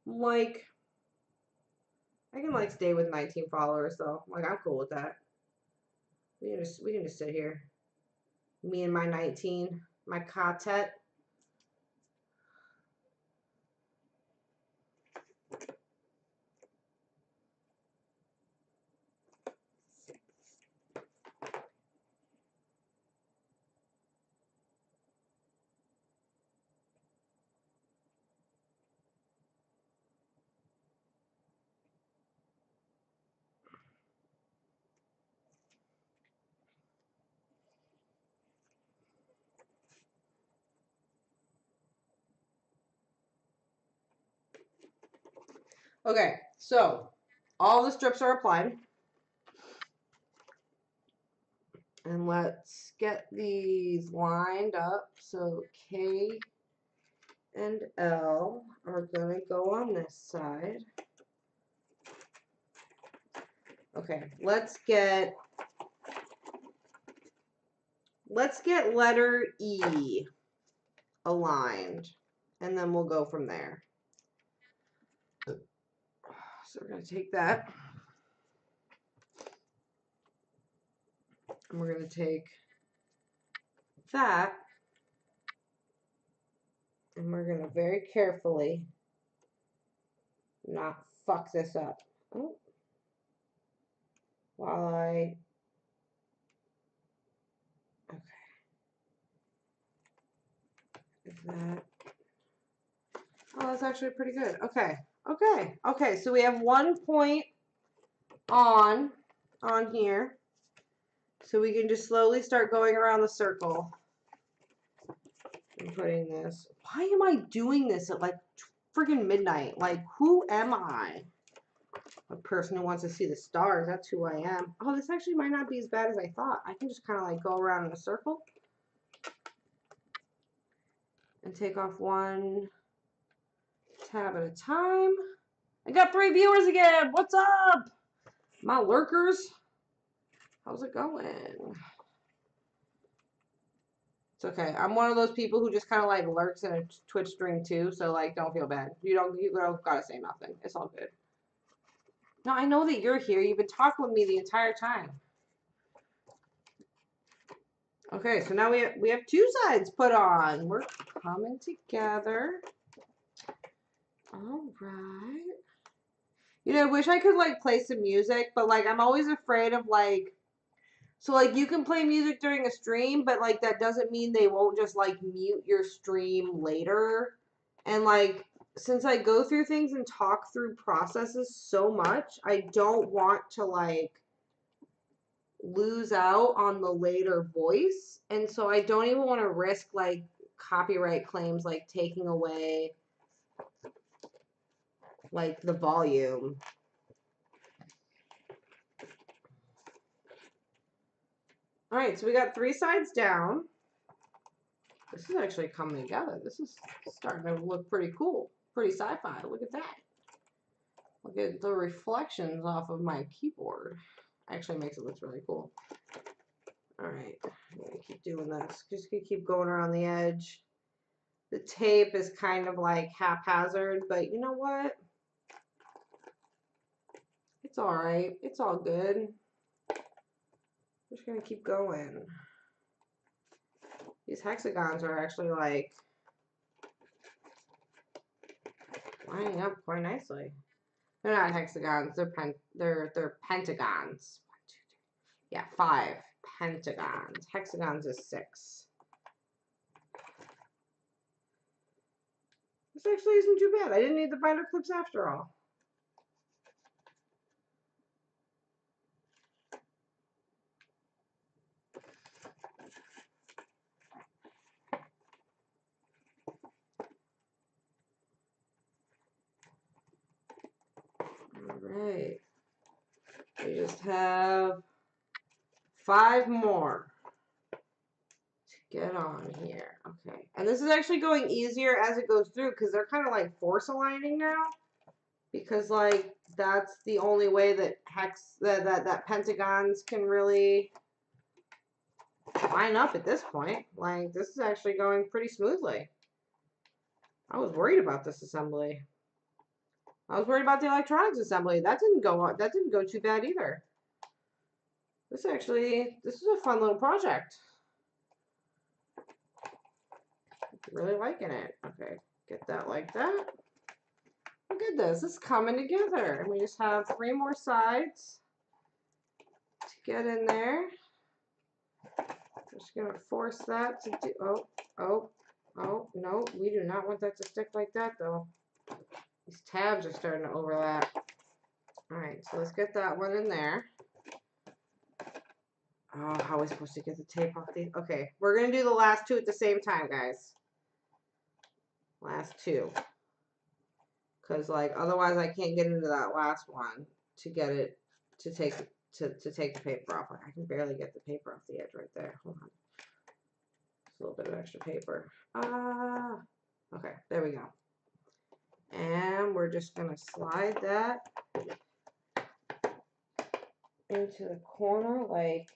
Speaker 1: Like, I can like stay with 19 followers though. Like, I'm cool with that. We can just sit here. Me and my 19, my quartet. Okay, so all the strips are applied. And let's get these lined up. So K and L are going to go on this side. Okay, let's get letter E aligned, and then we'll go from there. So we're going to take that, and we're going to take that, and we're going to very carefully not fuck this up. Oh. While I, okay, is that, oh, that's actually pretty good. Okay, okay, okay, so we have 1 point on here, so we can just slowly start going around the circle and putting this. Why am I doing this at like friggin' midnight? Like, who am I? A person who wants to see the stars. That's who I am. Oh, this actually might not be as bad as I thought. I can just kind of like go around in a circle and take off 1 tab at a time. I got 3 viewers again. What's up? My lurkers. How's it going? It's okay. I'm one of those people who just kind of like lurks in a Twitch stream too, so like don't feel bad. You don't gotta say nothing. It's all good. No, I know that you're here. You've been talking with me the entire time. Okay, so now we have two sides put on. We're coming together. All right. You know, I wish I could like play some music, but like I'm always afraid of like, so like you can play music during a stream, but like that doesn't mean they won't just like mute your stream later. And like since I go through things and talk through processes so much, I don't want to like lose out on the later voice. And so I don't even want to risk like copyright claims like taking away like the volume. All right, so we got three sides down. This is actually coming together. This is starting to look pretty cool. Pretty sci-fi. Look at that. Look at the reflections off of my keyboard. Actually makes it look really cool. All right, I'm gonna keep doing this. Just gonna keep going around the edge. The tape is kind of like haphazard, but you know what? It's all right. It's all good. Just gonna keep going. These hexagons are actually like lining up quite nicely. They're not hexagons. They're pentagons. 1, 2, 3. Yeah, 5 pentagons. Hexagons is 6. This actually isn't too bad. I didn't need the binder clips after all. All right. We just have 5 more to get on here. Okay. And this is actually going easier as it goes through because they're kind of like force aligning now. Because like that's the only way that that pentagons can really line up at this point. Like this is actually going pretty smoothly. I was worried about this assembly. I was worried about the electronics assembly. That didn't go too bad either. This is a fun little project. Really liking it. Okay, get that like that. Look at this. It's coming together. And we just have 3 more sides to get in there. Just gonna force that to do. Oh, no, we do not want that to stick like that though. These tabs are starting to overlap. All right, so let's get that one in there. Oh, how are we supposed to get the tape off these? Okay, we're gonna do the last 2 at the same time, guys. Last 2. Because like otherwise I can't get into that last one to get it to take the paper off. I can barely get the paper off the edge right there. Hold on. Just a little bit of extra paper. Okay, there we go. And we're just gonna slide that into the corner like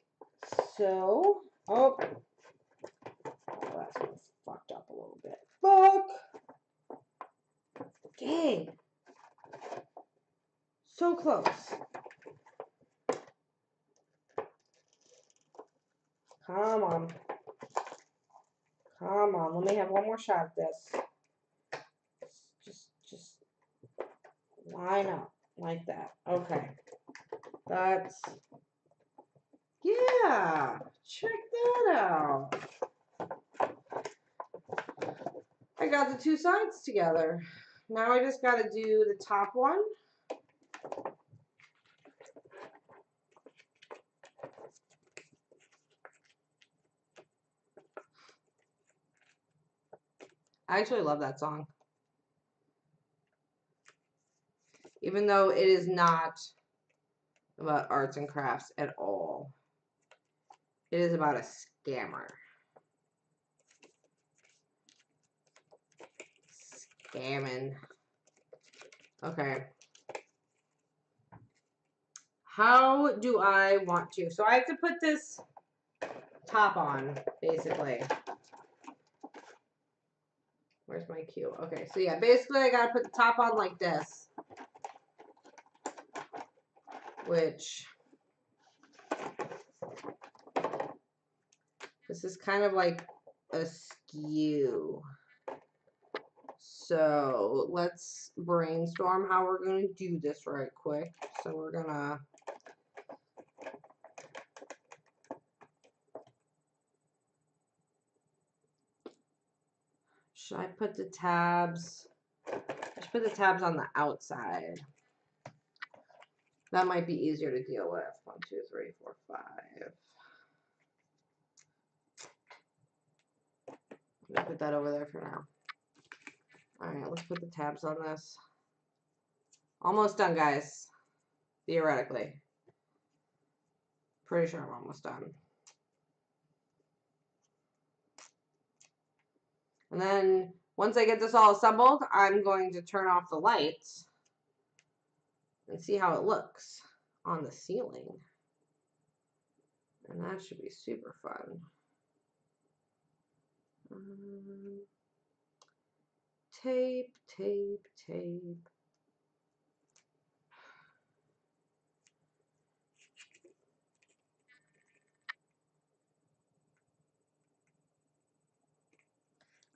Speaker 1: so. Oh, that's fucked up a little bit. Fuck! Dang. So close. Come on. Come on. Let me have one more shot at this. Just line up like that. Okay. That's, yeah. Check that out. I got the 2 sides together. Now I just got to do the top one. I actually love that song. Even though it is not about arts and crafts at all. It is about a scammer. Scamming. Okay. How do I want to? So I have to put this top on, basically. Where's my cue? Okay, so yeah, basically I gotta put the top on like this, which this is kind of like askew. So let's brainstorm how we're gonna do this right quick. So we're gonna should I put the tabs? I should put the tabs on the outside. That might be easier to deal with. 1, 2, 3, 4, 5. I'm gonna put that over there for now. Alright, let's put the tabs on this. Almost done, guys. Theoretically. Pretty sure I'm almost done. And then once I get this all assembled, I'm going to turn off the lights and see how it looks on the ceiling. And that should be super fun. Tape, tape, tape.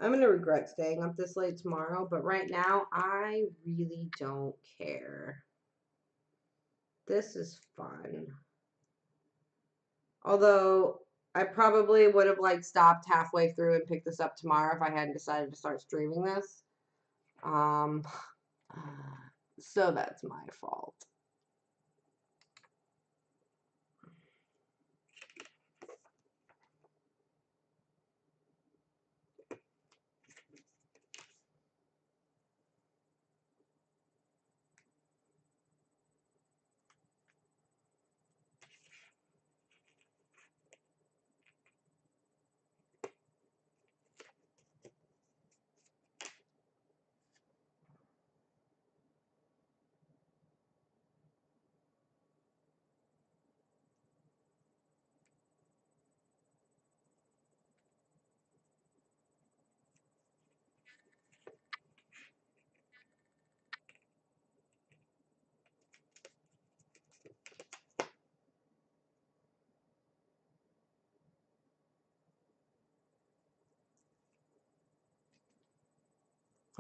Speaker 1: I'm going to regret staying up this late tomorrow, but right now, I really don't care. This is fun. Although, I probably would have, like, stopped halfway through and picked this up tomorrow if I hadn't decided to start streaming this. So that's my fault.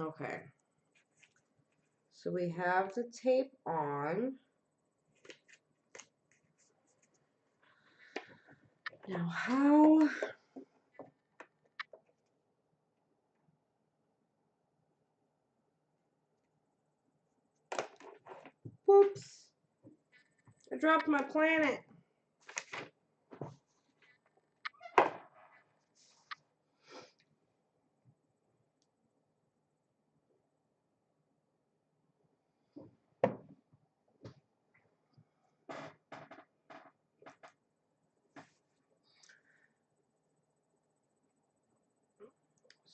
Speaker 1: Okay. So we have the tape on. Now how... Whoops. I dropped my planet.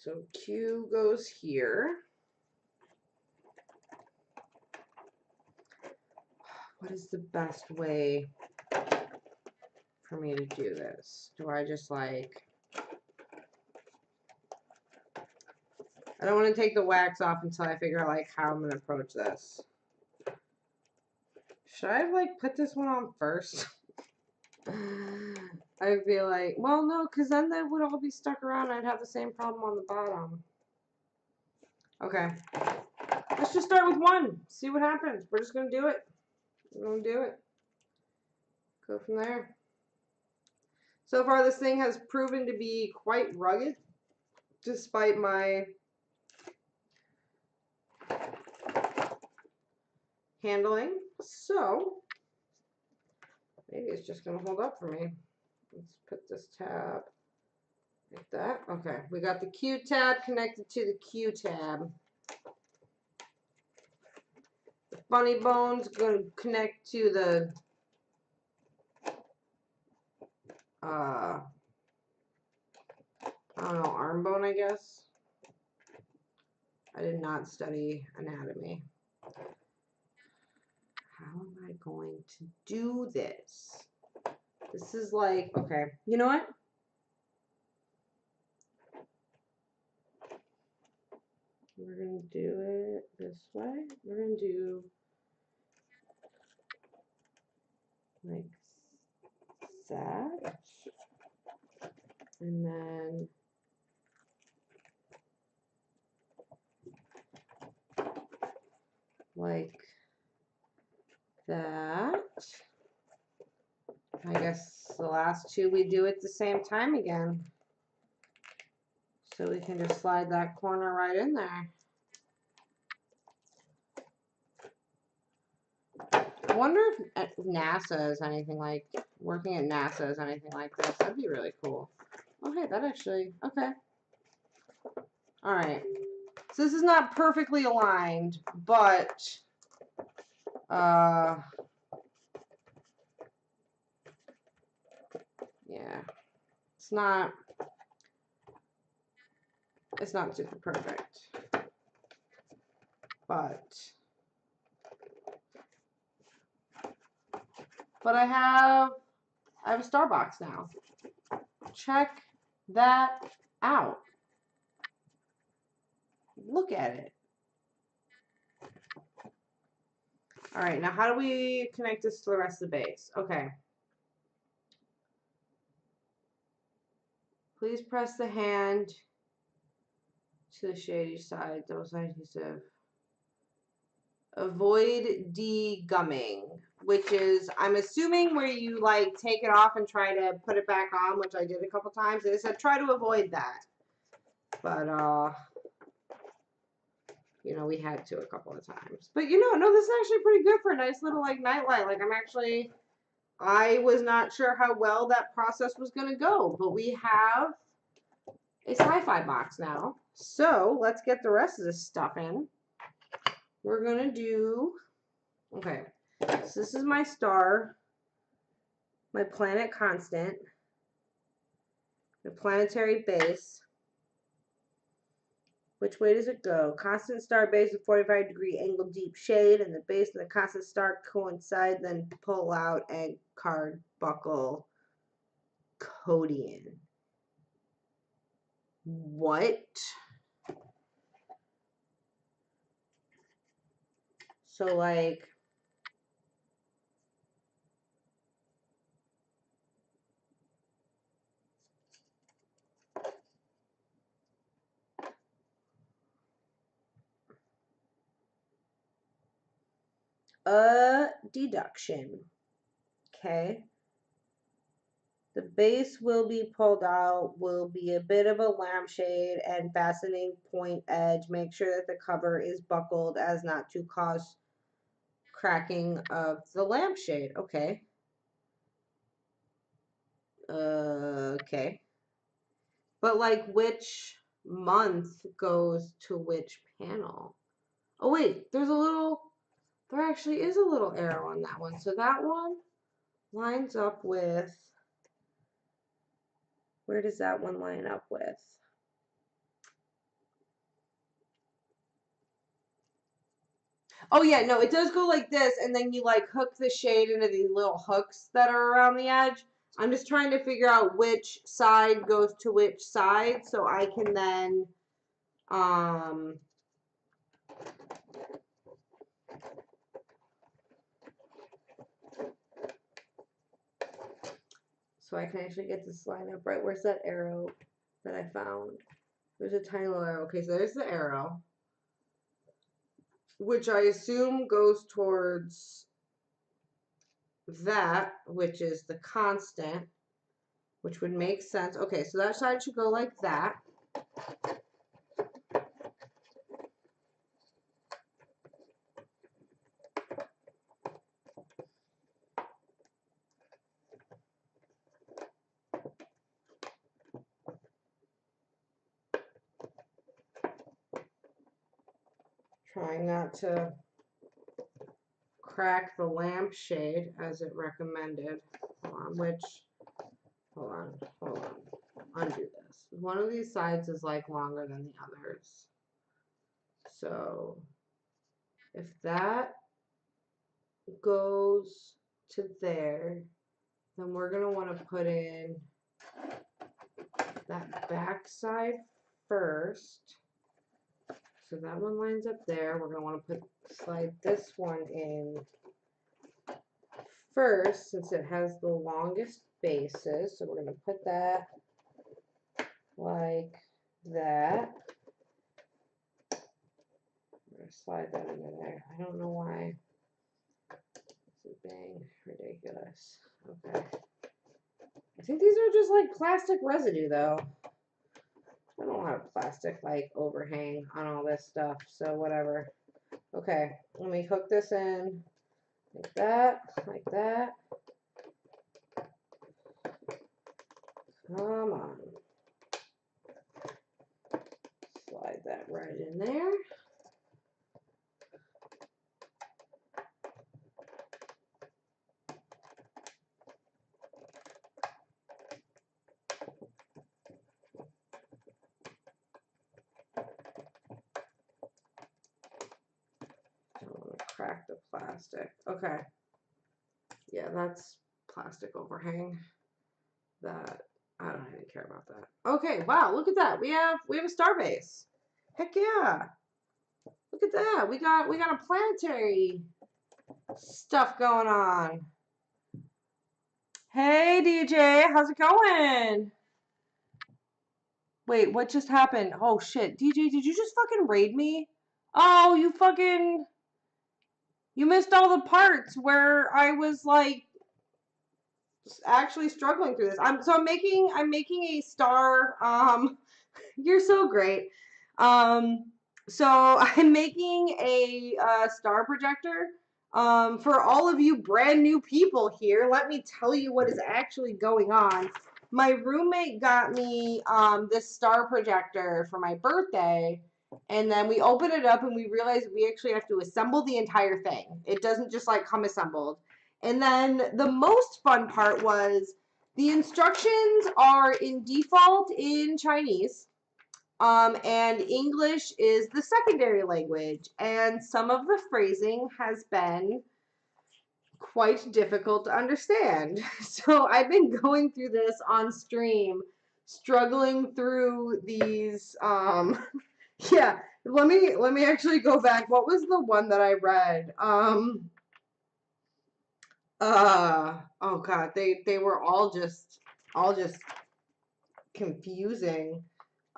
Speaker 1: So Q goes here. What is the best way for me to do this? Do I just like... I don't want to take the wax off until I figure out like how I'm going to approach this. Should I like put this one on first? I feel like, well, no, because then they would all be stuck around. I'd have the same problem on the bottom. Okay. Let's just start with one. See what happens. We're just going to do it. We're going to do it. Go from there. So far, this thing has proven to be quite rugged, despite my handling. So, maybe it's just going to hold up for me. Let's put this tab like that. Okay, we got the Q tab connected to the Q tab. The funny bone's going to connect to the I don't know, arm bone, I guess. I did not study anatomy. How am I going to do this? This is like, okay, you know what? We're going to do it this way. We're going to do like that. And then like that. I guess the last two we do at the same time again. So we can just slide that corner right in there. I wonder if NASA is anything like, working at NASA is anything like this. That'd be really cool. Oh, hey, that actually, okay. All right. So this is not perfectly aligned, but yeah, it's not super perfect, but I have a star box now. Check that out. Look at it. All right, now how do we connect this to the rest of the base? Okay. Please press the hand to the shady side. Double side adhesive. Avoid de-gumming, which is, I'm assuming, where you like take it off and try to put it back on, which I did a couple times. It said try to avoid that, but you know, we had to a couple of times. But you know, no, this is actually pretty good for a nice little like nightlight. Like I was not sure how well that process was gonna go, but we have a sci-fi box now. So let's get the rest of this stuff in. We're gonna do, okay, so this is my star, my planet constant, the planetary base. Which way does it go? Constant star base with 45-degree angle deep shade, and the base and the constant star coincide, then pull out and card buckle Codian. What? So like, a deduction. Okay. The base will be pulled out, will be a bit of a lampshade and fastening point edge. Make sure that the cover is buckled as not to cause cracking of the lampshade. Okay. Okay. But like which month goes to which panel? Oh wait, there actually is a little arrow on that one. So that one lines up with, where does that one line up with? Oh yeah, no, it does go like this, and then you like hook the shade into these little hooks that are around the edge. I'm just trying to figure out which side goes to which side, so I can then so I can actually get this line up right. Where's that arrow that I found? There's a tiny little arrow. Okay, so there's the arrow, which I assume goes towards that, which is the constant, which would make sense. Okay, so that side should go like that. Trying not to crack the lampshade as it recommended. Hold on, undo this. One of these sides is like longer than the others. So if that goes to there, then we're gonna want to put in that back side first. So that one lines up there. We're going to want to slide this one in first since it has the longest bases. So we're going to put that like that. I'm going to slide that into there. I don't know why. This is being ridiculous. Okay. I think these are just like plastic residue though. I don't have plastic like overhang on all this stuff, so whatever. Okay, let me hook this in like that, like that. Come on. Slide that right in there. Crack the plastic. Okay. Yeah, that's plastic overhang. That I don't even care about that. Okay, wow, look at that. We have a star base. Heck yeah. Look at that. We got a planetary stuff going on. Hey DJ, how's it going? Wait, what just happened? Oh shit. DJ, did you just fucking raid me? Oh, you missed all the parts where I was like actually struggling through this. I'm making a star. You're so great. So I'm making a star projector. For all of you brand new people here, let me tell you what is actually going on. My roommate got me this star projector for my birthday, and then we opened it up and we realized we actually have to assemble the entire thing. It doesn't just like come assembled. And then the most fun part was the instructions are in default in Chinese. And English is the secondary language, and some of the phrasing has been quite difficult to understand. So I've been going through this on stream, struggling through these. Yeah, let me actually go back. What was the one that I read? Oh God, they were all just confusing.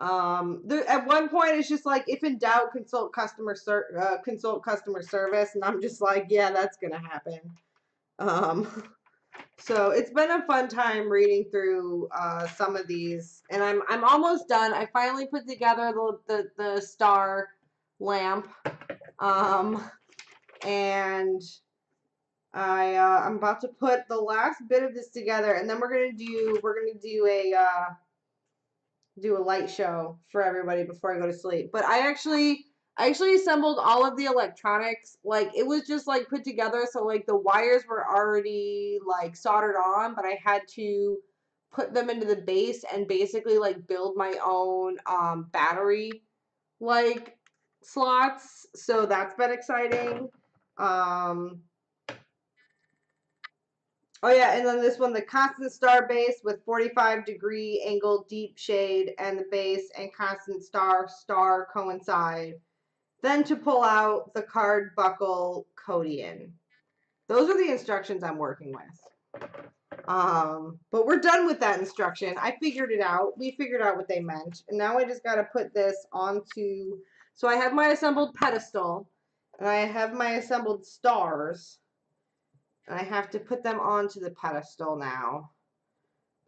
Speaker 1: At one point it's just like, if in doubt, consult customer service, and I'm just like, yeah, that's gonna happen. So it's been a fun time reading through some of these, and I'm almost done. I finally put together the star lamp, and I'm about to put the last bit of this together, and then we're gonna do a light show for everybody before I go to sleep. But I actually assembled all of the electronics. Like, it was just like put together, so like the wires were already like soldered on, but I had to put them into the base and basically like build my own battery like slots. So that's been exciting. Oh yeah, and then this one, the constant star base with 45-degree angle deep shade, and the base and constant star coincide. Then to pull out the card buckle Codian. Those are the instructions I'm working with. But we're done with that instruction. I figured it out. We figured out what they meant. And now I just got to put this onto, so I have my assembled pedestal, and I have my assembled stars. And I have to put them onto the pedestal now.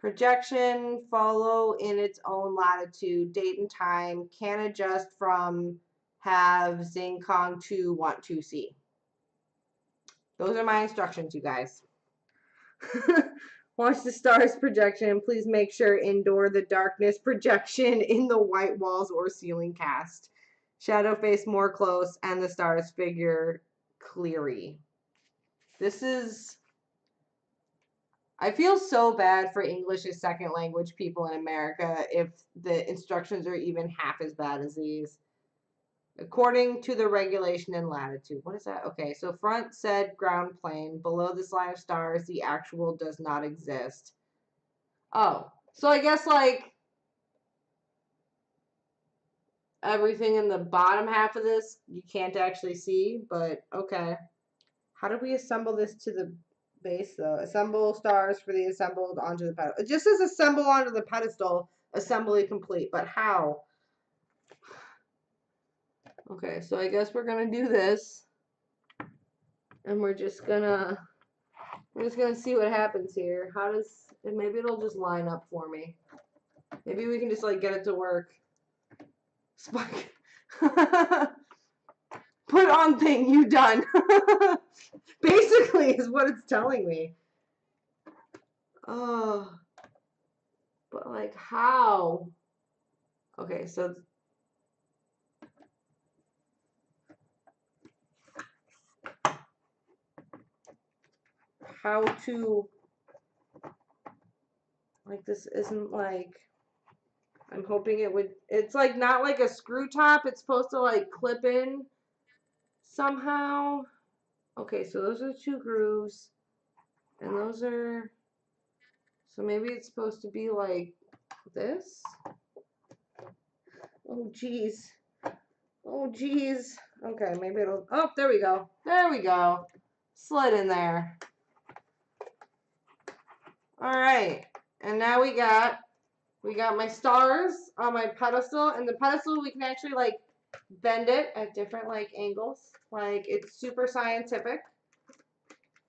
Speaker 1: Projection, follow in its own latitude, date and time, can adjust from have Zingkong to want to see. Those are my instructions, you guys. Watch the stars projection. Please make sure indoor the darkness projection in the white walls or ceiling cast. Shadow face more close and the stars figure cleary. This is... I feel so bad for English as second language people in America if the instructions are even half as bad as these. According to the regulation and latitude. What is that? Okay, so front said ground plane. Below this line of stars, the actual does not exist. Oh, so I guess like... everything in the bottom half of this you can't actually see, but okay. How do we assemble this to the base though? Assemble stars for the assembled onto the pedestal. It just says assemble onto the pedestal, assembly complete, but how? Okay, so I guess we're gonna do this, and we're just gonna see what happens here. How does, and maybe it'll just line up for me. Maybe we can just like get it to work. Spike. Put on thing, you done. Basically is what it's telling me. Oh, but like how? Okay, so how to, like, this isn't like, I'm hoping it would, it's like not like a screw top, it's supposed to like clip in somehow. Okay, so those are 2 grooves, and those are, so maybe it's supposed to be like this. Oh geez. Oh geez. Okay, maybe it'll, oh, there we go. There we go. Slid in there. All right, and now we got my stars on my pedestal, and the pedestal we can actually like bend it at different like angles. Like, it's super scientific.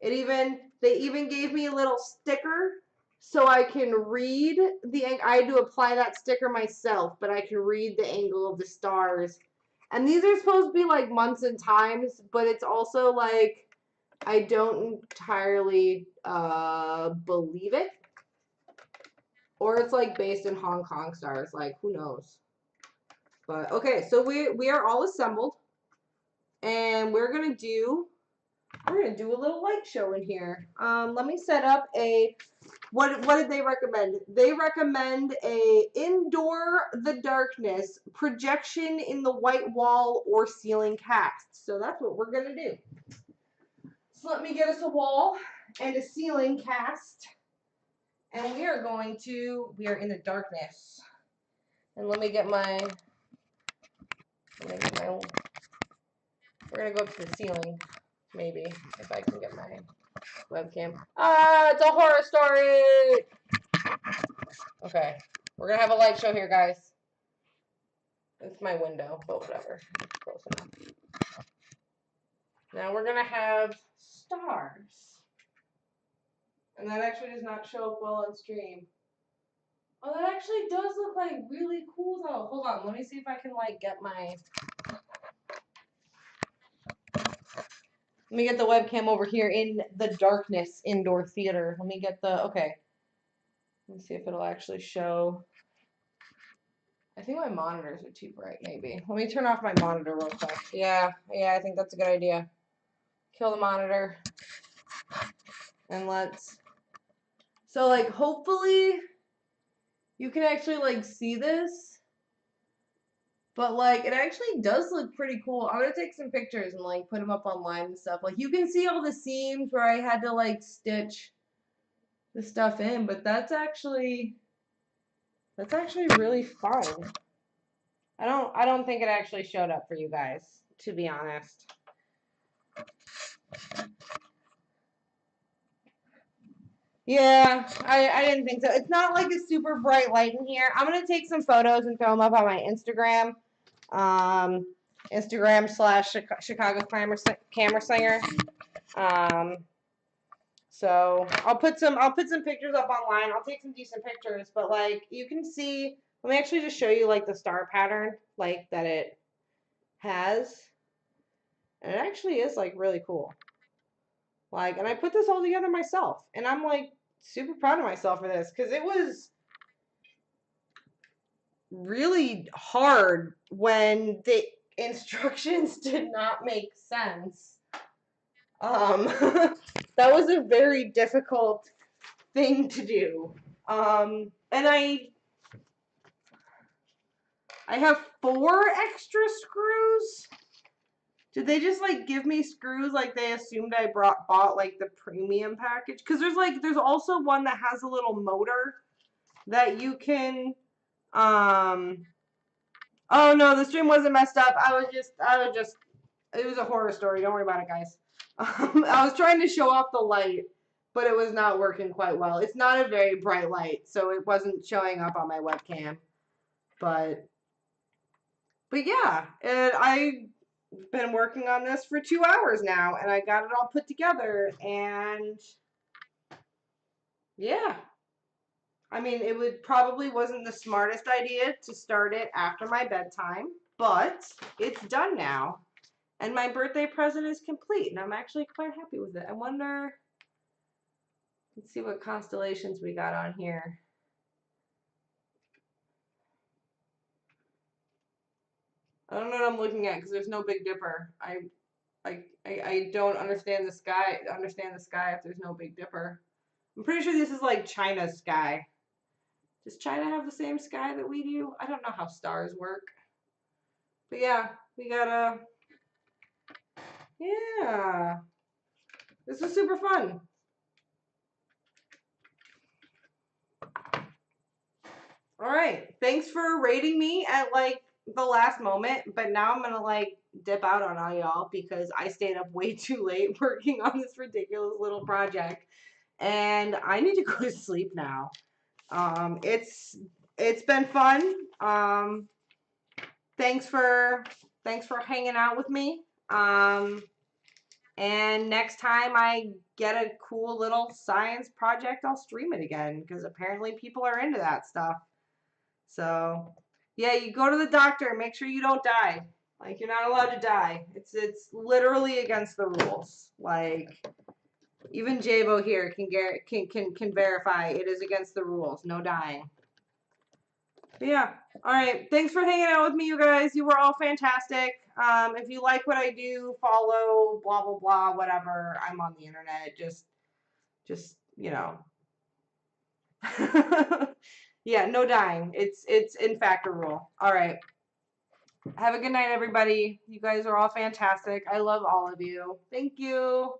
Speaker 1: They even gave me a little sticker so I can read the angle. I had to apply that sticker myself, but I can read the angle of the stars. And these are supposed to be like months and times, but it's also like I don't entirely believe it. Or it's like based in Hong Kong stars, like who knows. But okay, so we are all assembled, and we're gonna do a little light show in here. Let me set up a, what did they recommend? They recommend a indoor the darkness projection in the white wall or ceiling cast. So that's what we're gonna do. So let me get us a wall and a ceiling cast, and we are in the darkness. And let me get my, we're gonna go up to the ceiling, maybe, if I can get my webcam. Ah, it's a horror story! Okay, we're gonna have a light show here, guys. It's my window, but whatever. It's close enough. Now we're gonna have stars. And that actually does not show up well on stream. Oh, that actually does look like really cool though. Hold on, let me see if I can like get my, let me get the webcam over here in the darkness indoor theater. Let me get the, okay. Let me see if it'll actually show. I think my monitors are too bright, maybe. Let me turn off my monitor real quick. Yeah, I think that's a good idea. Kill the monitor. And let's, so like hopefully you can actually like see this. But like it actually does look pretty cool. I'm gonna take some pictures and like put them up online and stuff. Like you can see all the seams where I had to like stitch the stuff in, but that's actually really fun. I don't think it actually showed up for you guys, to be honest. Yeah, I didn't think so. It's not like a super bright light in here. I'm gonna take some photos and throw them up on my Instagram. Instagram / Chicago Camera Slinger. So I'll put some pictures up online. I'll take some decent pictures, but like you can see, let me actually just show you like the star pattern like that it has. And it actually is like really cool. Like, and I put this all together myself, and I'm like super proud of myself for this because it was really hard when the instructions did not make sense. That was a very difficult thing to do. And I have 4 extra screws. Did they just like give me screws like they assumed I bought like the premium package? Because there's also one that has a little motor that you can Oh no, the stream wasn't messed up. I was just, it was a horror story. Don't worry about it, guys. I was trying to show off the light, but it was not working quite well. It's not a very bright light, so it wasn't showing up on my webcam. But yeah, and I've been working on this for 2 hours now, and I got it all put together, and yeah. I mean, it would probably wasn't the smartest idea to start it after my bedtime, but it's done now. And my birthday present is complete, and I'm actually quite happy with it. I wonder, let's see what constellations we got on here. I don't know what I'm looking at because there's no Big Dipper. I don't understand the sky. Understand the sky if there's no Big Dipper. I'm pretty sure this is like China's sky. Does China have the same sky that we do? I don't know how stars work. But yeah, we got a. Yeah. This was super fun. All right. Thanks for rating me at like the last moment, but now I'm going to like dip out on all y'all because I stayed up way too late working on this ridiculous little project and I need to go to sleep now. It's been fun. Thanks for hanging out with me. And next time I get a cool little science project, I'll stream it again because apparently people are into that stuff. So, yeah, you go to the doctor and make sure you don't die. Like, you're not allowed to die. It's literally against the rules. Like, even Jabo here can verify it is against the rules. No dying. But yeah. All right. Thanks for hanging out with me, you guys. You were all fantastic. If you like what I do, follow, blah, blah, blah, whatever. I'm on the internet. Just, you know. Yeah, no dying. It's in fact a rule. All right. Have a good night, everybody. You guys are all fantastic. I love all of you. Thank you.